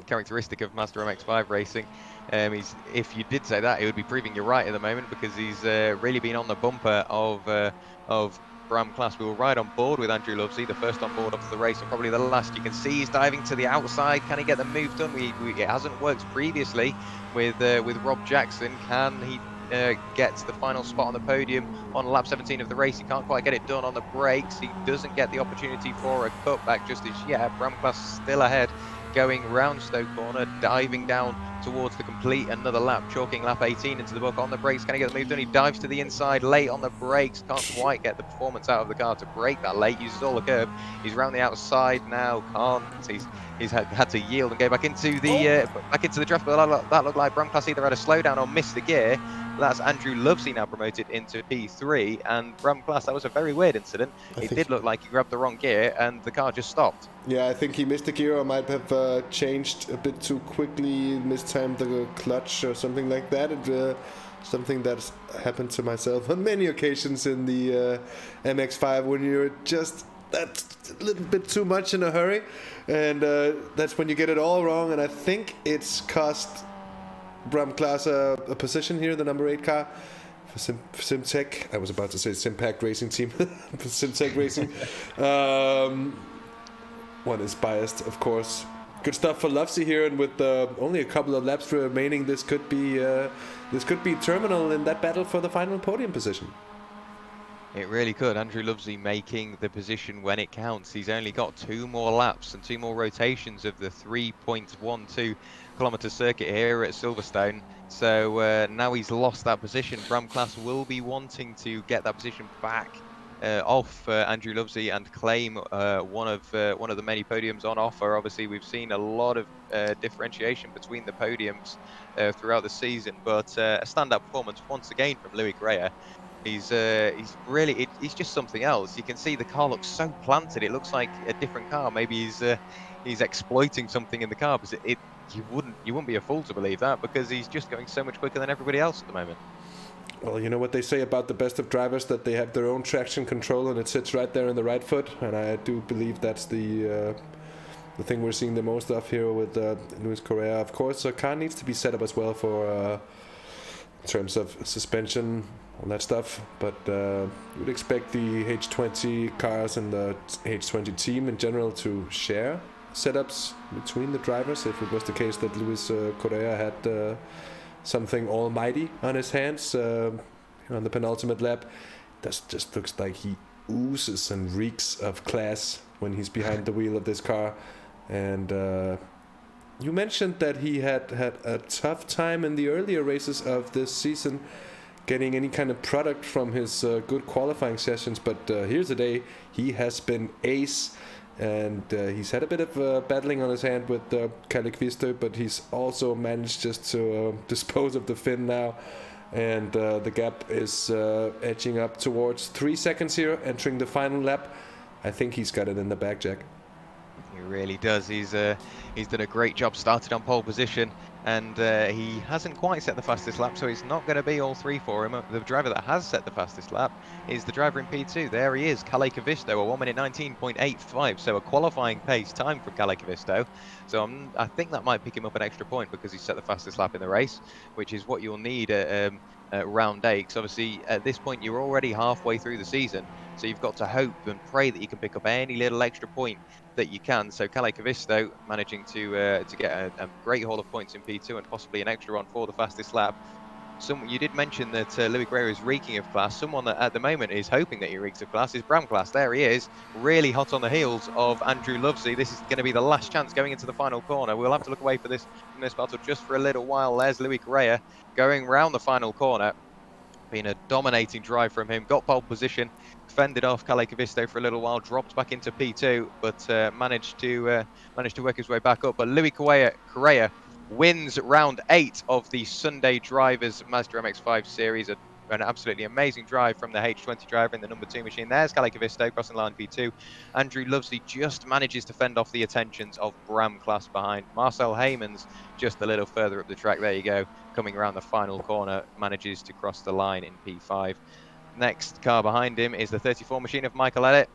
characteristic of Master MX-5 racing. If you did say that, it would be proving you're right at the moment, because he's really been on the bumper of Bram Class. We were right on board with Andrew Lovesey, the first on board of the race and probably the last. You can see he's diving to the outside. Can he get the move done? It hasn't worked previously with Rob Jackson. Can he get the final spot on the podium on lap 17 of the race? He can't quite get it done on the brakes. He doesn't get the opportunity for a cutback just as yet. Bram Class still ahead, going round Stoke Corner, diving down towards the complete another lap, chalking lap 18 into the book. On the brakes, can he get the move done? He dives to the inside, late on the brakes, can't quite get the performance out of the car to brake that late, uses all the curb. He's round the outside now, can't. He's had to yield and go back into the draft, but that looked like Bram Class either had a slowdown or missed the gear. That's Andrew Lovesey now promoted into P3, and Bram Class, that was a very weird incident. It did look like he grabbed the wrong gear and the car just stopped. Yeah, I think he missed the gear or might have changed a bit too quickly, mistimed the clutch or something like that. Something that's happened to myself on many occasions in the MX-5 when you're just that's a little bit too much in a hurry, and that's when you get it all wrong. And I think it's cost Bram Class a position here in the number 8 car for Simtech. I was about to say Simpact Racing Team, Simtech Racing. One is biased, of course. Good stuff for Lovesey here, and with only a couple of laps remaining, this could be terminal in that battle for the final podium position. It really could. Andrew Lovesey making the position when it counts. He's only got 2 more laps and 2 more rotations of the 3.12 kilometre circuit here at Silverstone. So now he's lost that position. Bram Class will be wanting to get that position back off Andrew Lovesey and claim one of the many podiums on offer. Obviously, we've seen a lot of differentiation between the podiums throughout the season, but a standout performance once again from Louis Correa. He's just something else. You can see the car looks so planted. It looks like a different car. Maybe he's exploiting something in the car, because you wouldn't be a fool to believe that, because he's just going so much quicker than everybody else at the moment. Well, you know what they say about the best of drivers, that they have their own traction control and it sits right there in the right foot, and I do believe that's the thing we're seeing the most of here with Luis Correa. Of course, the car needs to be set up as well for in terms of suspension, all that stuff, but you would expect the H20 cars and the H20 team in general to share setups between the drivers. If it was the case that Luis Correa had something almighty on his hands on the penultimate lap, that just looks like he oozes and reeks of class when he's behind the wheel of this car. And you mentioned that he had a tough time in the earlier races of this season getting any kind of product from his good qualifying sessions, but here's the day he has been ace, and he's had a bit of battling on his hand with Calicvisto, but he's also managed just to dispose of the Finn now, and the gap is edging up towards 3 seconds here, entering the final lap. I think he's got it in the bag, Jack. He really does. He's done a great job. Started on pole position, and he hasn't quite set the fastest lap, so it's not going to be all 3 for him. The driver that has set the fastest lap is the driver in P2. There he is, Calicvisto, a 1 minute 19.85, so a qualifying pace time from Calicvisto. So I think that might pick him up an extra point, because he set the fastest lap in the race, which is what you'll need at round 8. Because obviously at this point you're already halfway through the season, so you've got to hope and pray that you can pick up any little extra point that you can. So Calicvisto managing to get a great haul of points in P2 and possibly an extra one for the fastest lap. You did mention that Louis Correa is reeking of class. Someone that at the moment is hoping that he reeks of class is Bram Class. There he is, really hot on the heels of Andrew Lovesey. This is going to be the last chance going into the final corner. We'll have to look away from this battle just for a little while. There's Louis Correa going round the final corner. Been a dominating drive from him. Got pole position, fended off Calicvisto for a little while, dropped back into P2, but managed to work his way back up. But Louis Correa wins round 8 of the Sunday Drivers Mazda MX-5 series. An absolutely amazing drive from the H20 driver in the number 2 machine. There's Calicvisto crossing line P2. Andrew Lovesey just manages to fend off the attentions of Bram Class behind. Marcel Heymans just a little further up the track. There you go. Coming around the final corner, manages to cross the line in P5. Next car behind him is the 34 machine of Michael Elliott.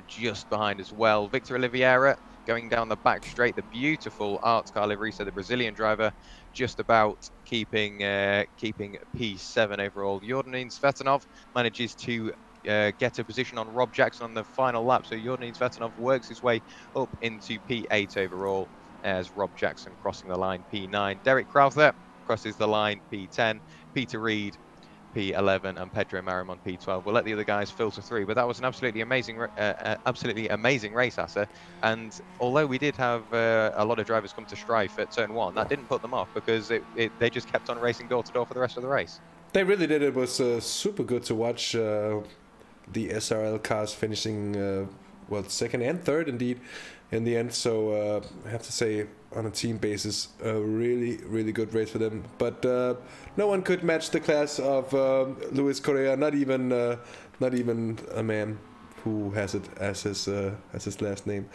Just behind as well, Victor Oliveira going down the back straight. The beautiful art car livery, so the Brazilian driver just about keeping P7 overall. Jordanin Svetanov manages to get a position on Rob Jackson on the final lap. So Jordan Svetanov works his way up into P8 overall as Rob Jackson crossing the line P9. Derek Crowther crosses the line P10. Peter Reed P11 and Pedro Marimon P12. We'll let the other guys filter through, but that was an absolutely amazing race, Hasse. And although we did have a lot of drivers come to strife at turn 1, that didn't put them off because they just kept on racing door to door for the rest of the race. They really did. It was super good to watch the SRL cars finishing second and third indeed in the end. So I have to say, on a team basis, a really, really good race for them. But no one could match the class of Luis Correa. Not even a man who has it as his last name,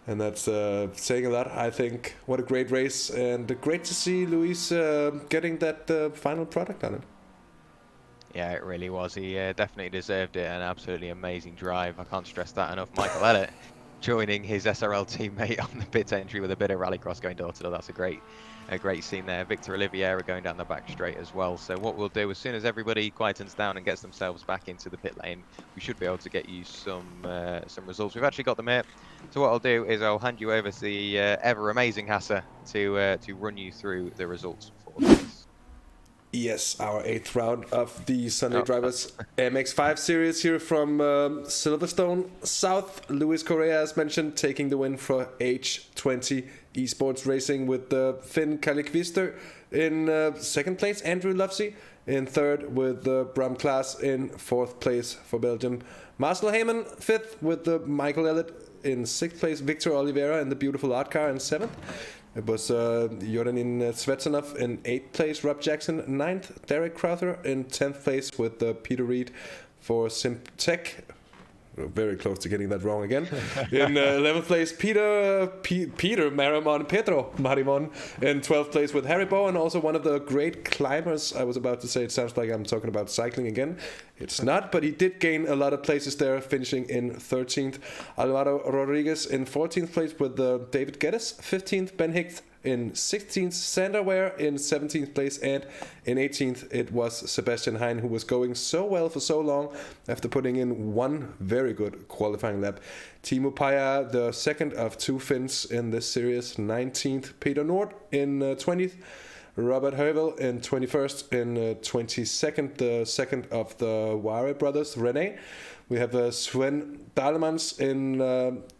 and that's saying a lot. I think. What a great race, and great to see Luis getting that final product on it. Yeah, it really was. He definitely deserved it. An absolutely amazing drive. I can't stress that enough. Michael Elliott joining his SRL teammate on the pit entry with a bit of rallycross going door to door. That's a great scene there. Victor Oliveira going down the back straight as well. So what we'll do, as soon as everybody quietens down and gets themselves back into the pit lane, we should be able to get you some results. We've actually got them here. So what I'll do is I'll hand you over to the ever amazing Hasse to run you through the results for this. Yes, our 8th round of the Sunday Drivers MX-5 series here from Silverstone South. Luis Correa, as mentioned, taking the win for H20 Esports Racing with Finn Kallikvister in 2nd place. Andrew Lovesey in 3rd with Bram Klaas in 4th place for Belgium. Marcel Heyman 5th with Michael Elliott in 6th place. Victor Oliveira in the beautiful art car in 7th. It was Jordan Svetanov in 8th place, Rob Jackson 9th, Derek Crowther in 10th place with Peter Reed for Simtech. Very close to getting that wrong again. In 11th place, Pedro Marimon in 12th place with Haribo, and also one of the great climbers. I was about to say, it sounds like I'm talking about cycling again. It's not, but he did gain a lot of places there, finishing in 13th. Alvaro Rodriguez in 14th place with David Geddes, 15th, Ben Hicht in 16th, Sander Ware in 17th place, and in 18th it was Sebastian Hein, who was going so well for so long after putting in one very good qualifying lap. Timo Paya, the second of 2 Finns in this series, 19th. Peter Nord in 20th. Robert Werrell in 21st. In 22nd, the second of the Werrell brothers, René. We have Sven Dalemans in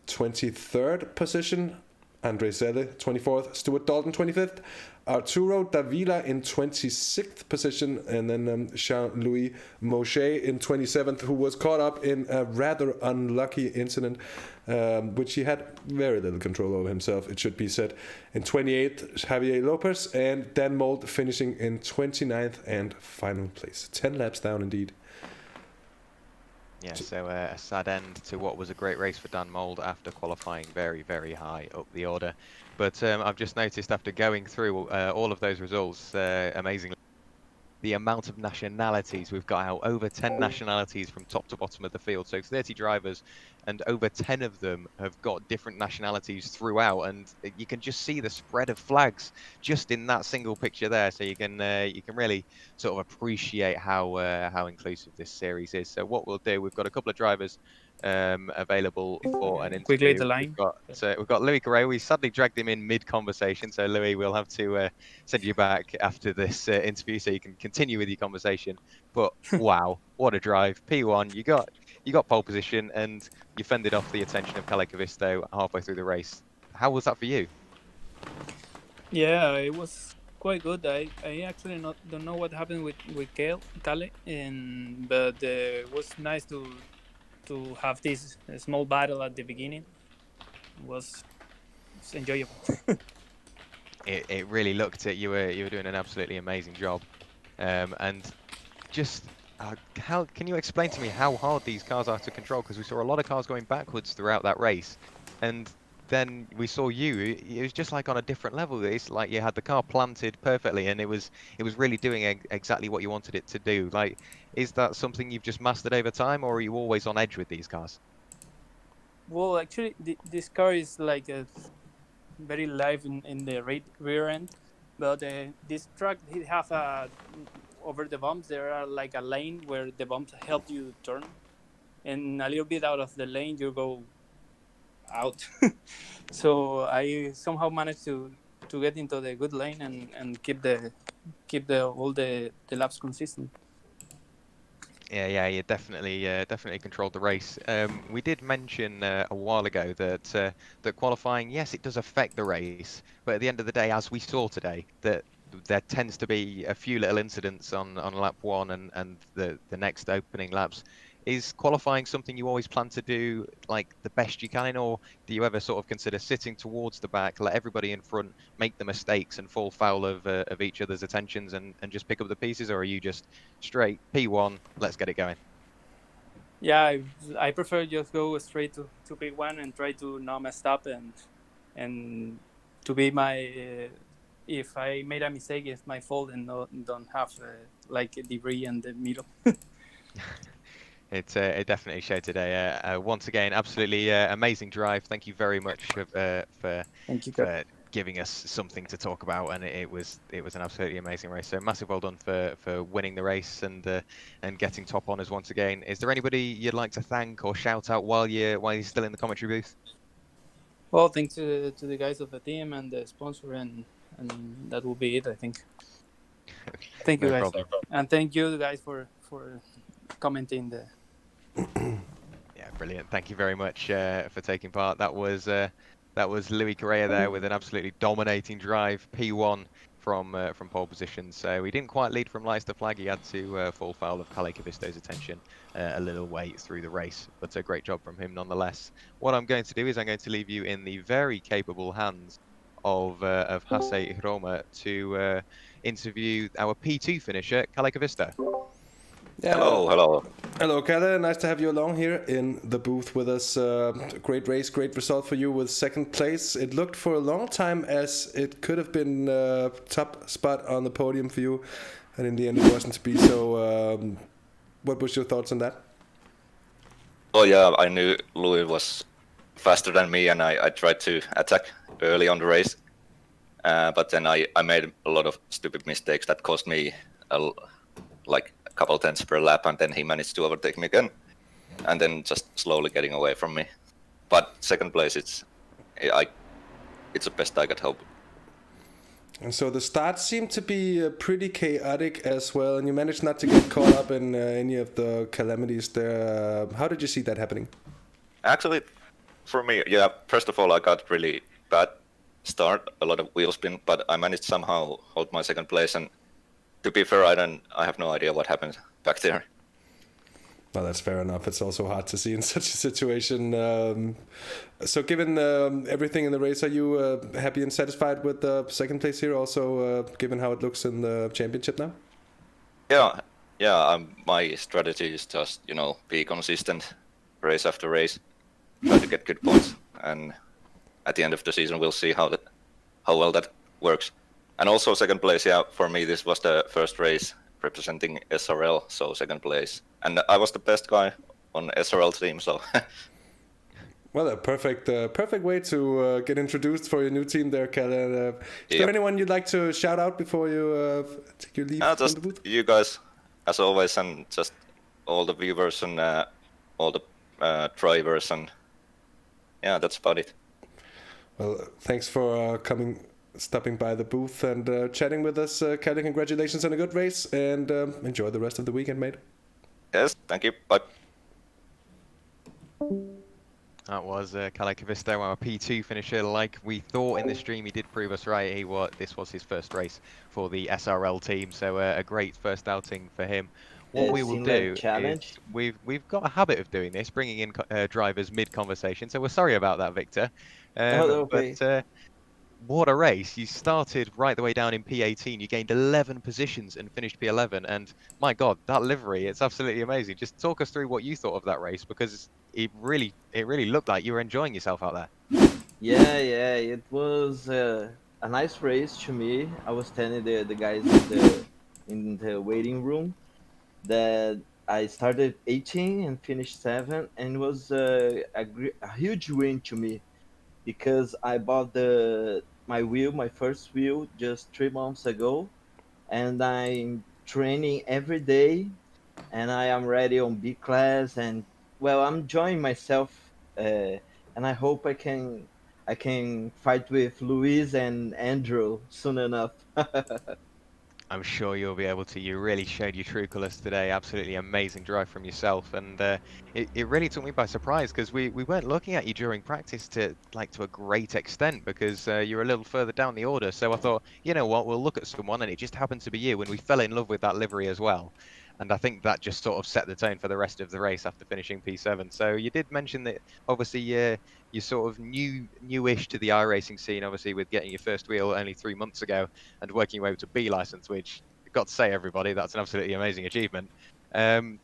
23rd position. Andre Zelle, 24th. Stuart Dalton, 25th. Arturo Davila in 26th position. And then Jean-Louis Mochet in 27th, who was caught up in a rather unlucky incident, which he had very little control over himself, it should be said. In 28th, Javier Lopez, and Dan Mold finishing in 29th and final place. 10 laps down indeed. Yeah, so a sad end to what was a great race for Dan Mold after qualifying very, very high up the order. But I've just noticed after going through all of those results, amazingly, the amount of nationalities we've got out, over 10 nationalities from top to bottom of the field. So 30 drivers, and over 10 of them have got different nationalities throughout, and you can just see the spread of flags just in that single picture there. So you can really sort of appreciate how inclusive this series is. So what we'll do, we've got a couple of drivers available for an interview. Quickly the line. We've got Louis Correa. We sadly dragged him in mid-conversation, so Louis, we'll have to send you back after this interview so you can continue with your conversation. But wow, what a drive! P1, you got pole position, and you fended off the attention of Kalle Kavisto halfway through the race. How was that for you? Yeah, it was quite good. I actually don't know what happened with Kalle, but it was nice to have this small battle at the beginning. It was enjoyable. It really looked it. You were doing an absolutely amazing job, and just how can you explain to me how hard these cars are to control? Because we saw a lot of cars going backwards throughout that race, and then we saw you. It was just like on a different level. It's like you had the car planted perfectly, and it was really doing exactly what you wanted it to do. Like, is that something you've just mastered over time, or are you always on edge with these cars? Well, actually, this car is like very live in the rear end, but this track it have over the bumps. There are like a lane where the bumps help you turn, and a little bit out of the lane, you go out. So I somehow managed to get into the good lane and keep the all the laps consistent. Yeah, you definitely controlled the race. We did mention a while ago that qualifying, yes, it does affect the race, but at the end of the day, as we saw today, that there tends to be a few little incidents on lap one and the next opening laps. Is qualifying something you always plan to do like the best you can, or do you ever sort of consider sitting towards the back, let everybody in front make the mistakes and fall foul of each other's attentions and just pick up the pieces, or are you just straight P1, let's get it going? Yeah, I prefer just go straight to pick one and try to not mess up and to be my if I made a mistake, it's my fault and don't have like a debris in the middle. It definitely showed today. Once again, absolutely amazing drive. Thank you very much Thank you, for giving us something to talk about, and it was an absolutely amazing race. So massive well done for winning the race and getting top honours once again. Is there anybody you'd like to thank or shout out while you're still in the commentary booth? Well, thanks to the guys of the team and the sponsor, and that will be it, I think. Thank you, No guys, problem. and thank you guys for commenting the. Yeah, brilliant. Thank you very much for taking part. That was Louis Correa there with an absolutely dominating drive, P1 from pole position. So he didn't quite lead from lights to flag. He had to fall foul of Kalle Kavisto's attention a little way through the race, but a great job from him nonetheless. What I'm going to do is I'm going to leave you in the very capable hands of Hasse Rømer to interview our P2 finisher, Kalle Kavisto. Yeah. Hello. Hello, Kalle. Nice to have you along here in the booth with us. Great race, great result for you with second place. It looked for a long time as it could have been top spot on the podium for you, and in the end it wasn't to be. So, what was your thoughts on that? Oh yeah, I knew Louis was faster than me, and I tried to attack early on the race, but then I made a lot of stupid mistakes that cost me like a couple tenths per lap, and then he managed to overtake me again, and then just slowly getting away from me. But second place, it's the best I could hope. And so the start seemed to be pretty chaotic as well, and you managed not to get caught up in any of the calamities there. How did you see that happening? Actually, for me, yeah, first of all, I got really bad start, a lot of wheel spin, but I managed somehow hold my second place, and to be fair, I have no idea what happened back there. Well, that's fair enough. It's also hard to see in such a situation. So given everything in the race, are you happy and satisfied with the second place here, also given how it looks in the championship now? Yeah. My strategy is just, be consistent race after race, try to get good points, and at the end of the season, we'll see how well that works. And also second place, yeah, for me, this was the first race representing SRL, so second place. And I was the best guy on SRL team, so... Well, a perfect way to get introduced for your new team there, Kalle. Is there anyone you'd like to shout out before you take your leave from the booth? You guys, as always, and just all the viewers and all the drivers, and yeah, that's about it. Well, thanks for stopping by the booth and chatting with us, Kalle. Congratulations on a good race, and enjoy the rest of the weekend, mate. Yes, thank you. Bye. That was Kalle Kavisto, our P2 finisher. Like we thought in the stream, he did prove us right. This was his first race for the SRL team, so a great first outing for him. What we will do is we've got a habit of doing this, bringing in drivers mid-conversation, so we're sorry about that, Victor. But what a race. You started right the way down in P18. You gained 11 positions and finished P11. And my God, that livery, it's absolutely amazing. Just talk us through what you thought of that race, because it really looked like you were enjoying yourself out there. Yeah, it was a nice race to me. I was telling the guys in the waiting room that I started 18 and finished 7, and it was a huge win to me, because I bought my first wheel just 3 months ago, and I'm training every day, and I am ready on B class, and well, I'm enjoying myself, and I hope I can fight with Luis and Andrew soon enough. I'm sure you'll be able to. You really showed your true colours today. Absolutely amazing drive from yourself, and it really took me by surprise because we weren't looking at you during practice to a great extent because you're a little further down the order. So I thought, you know what, we'll look at someone, and it just happened to be you, and we fell in love with that livery as well. And I think that just sort of set the tone for the rest of the race after finishing P7. So you did mention that obviously you're sort of newish to the iRacing scene, obviously with getting your first wheel only 3 months ago and working your way up to B license, which I've got to say, everybody, that's an absolutely amazing achievement. Um,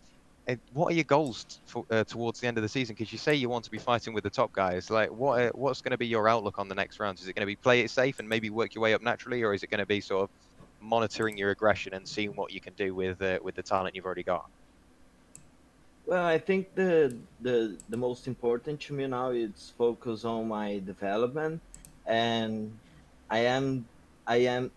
what are your goals towards the end of the season? Because you say you want to be fighting with the top guys. Like, what's going to be your outlook on the next rounds? Is it going to be play it safe and maybe work your way up naturally, or is it going to be sort of monitoring your aggression and seeing what you can do with the talent you've already got? Well, I think the most important to me now is focus on my development, and I am I'm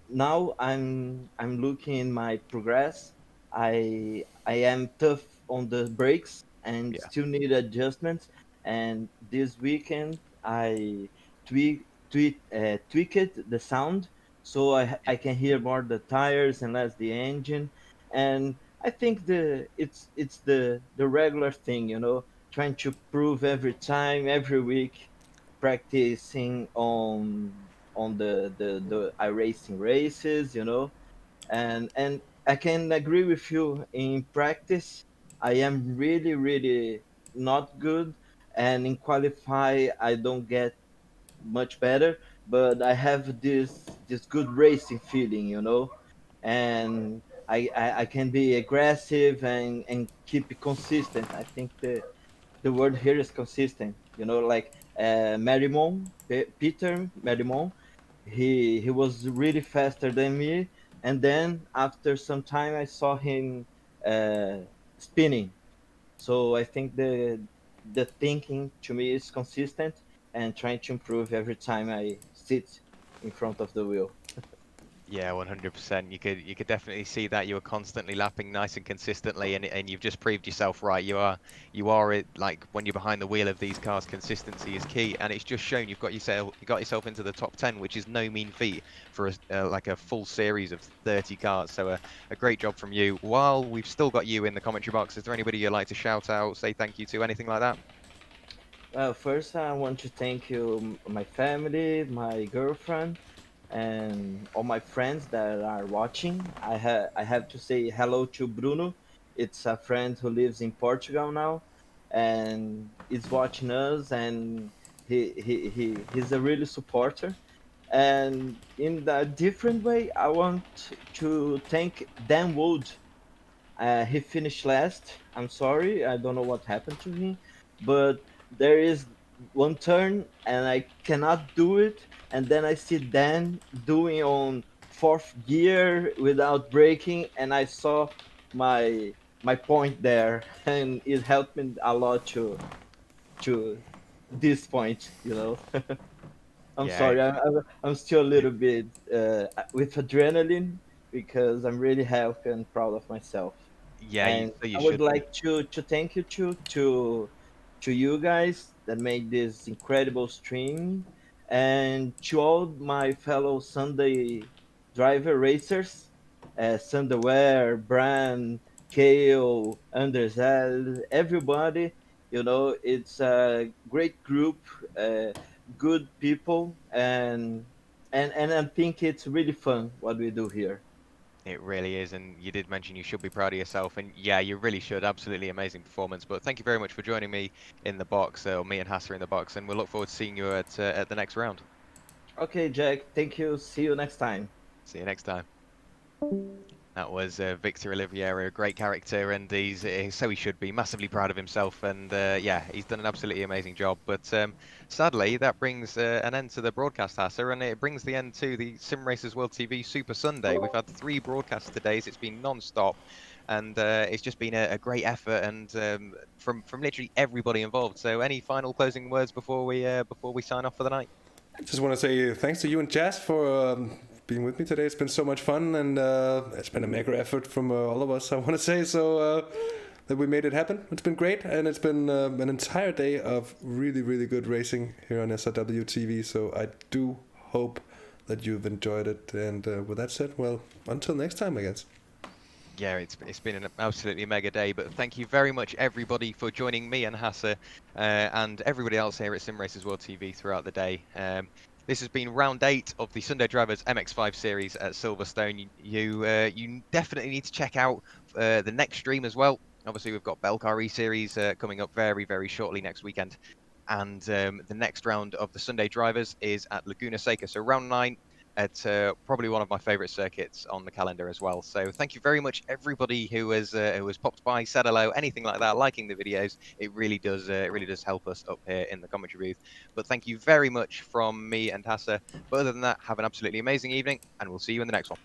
looking in my progress. I am tough on the brakes and Yeah, still need adjustments. And this weekend I tweaked the sound so I can hear more the tires and less the engine. And I think it's the regular thing, trying to prove every time, every week, practicing on the iRacing races, and I can agree with you. In practice, I am really really not good, and in qualify I don't get much better, but I have this good racing feeling, and I can be aggressive and keep it consistent. I think the word here is consistent. Like Peter Marimon, he was really faster than me, and then after some time I saw him uh, spinning. So I think the thinking to me is consistent and trying to improve every time I sit in front of the wheel. yeah, 100%. You could definitely see that you were constantly lapping nice and consistently, and you've just proved yourself right. You are it, like when you're behind the wheel of these cars, consistency is key, and it's just shown you got yourself into the top 10, which is no mean feat for like a full series of 30 cars. So a great job from you. While we've still got you in the commentary box, is there anybody you'd like to shout out, say thank you to, anything like that? Well, first I want to thank you, my family, my girlfriend, and all my friends that are watching. I have to say hello to Bruno. It's a friend who lives in Portugal now, and is watching us, and he's a really supporter. And in a different way, I want to thank Dan Wood. He finished last. I'm sorry, I don't know what happened to him, but there is one turn and I cannot do it, and then I see Dan doing on fourth gear without braking, and I saw my point there, and it helped me a lot to this point. I'm Yeah, sorry, I'm still a little bit with adrenaline because I'm really happy and proud of myself. yeah, And so you I would should be. like to thank you to you guys that made this incredible stream, and to all my fellow Sunday driver racers, Sunderwear, Bran, Kale, Andersel, everybody. It's a great group, uh, good people, and I think it's really fun what we do here. It really is, and you did mention you should be proud of yourself, and yeah, you really should. Absolutely amazing performance. But thank you very much for joining me in the box, or me and Hasse in the box, and we'll look forward to seeing you at the next round. Okay, Jack, thank you. See you next time. See you next time. That was Victor Oliviera, a great character, and so he should be massively proud of himself. And yeah, he's done an absolutely amazing job. But sadly, that brings an end to the broadcast, Hasse, and it brings the end to the Sim Racers World TV Super Sunday. We've had 3 broadcasts today. So it's been non-stop, and it's just been a great effort, and from literally everybody involved. So, any final closing words before we sign off for the night? Just want to say thanks to you and Jazz for being with me today. It's been so much fun, and it's been a mega effort from all of us, I want to say. So that we made it happen. It's been great, and it's been an entire day of really, really good racing here on SRW TV. So I do hope that you've enjoyed it. And with that said, well, until next time, I guess. Yeah, it's been an absolutely mega day, but thank you very much everybody for joining me and Hasse and everybody else here at Simracersworld TV throughout the day. This has been round 8 of the Sunday Drivers MX-5 series at Silverstone. You definitely need to check out the next stream as well. Obviously, we've got Belcar E-Series coming up very, very shortly next weekend. And the next round of the Sunday Drivers is at Laguna Seca. So round 9 at probably one of my favourite circuits on the calendar as well. So thank you very much everybody who has popped by, said hello, anything like that, liking the videos. It really does help us up here in the commentary booth. But thank you very much from me and Hasse. But other than that, have an absolutely amazing evening, and we'll see you in the next one.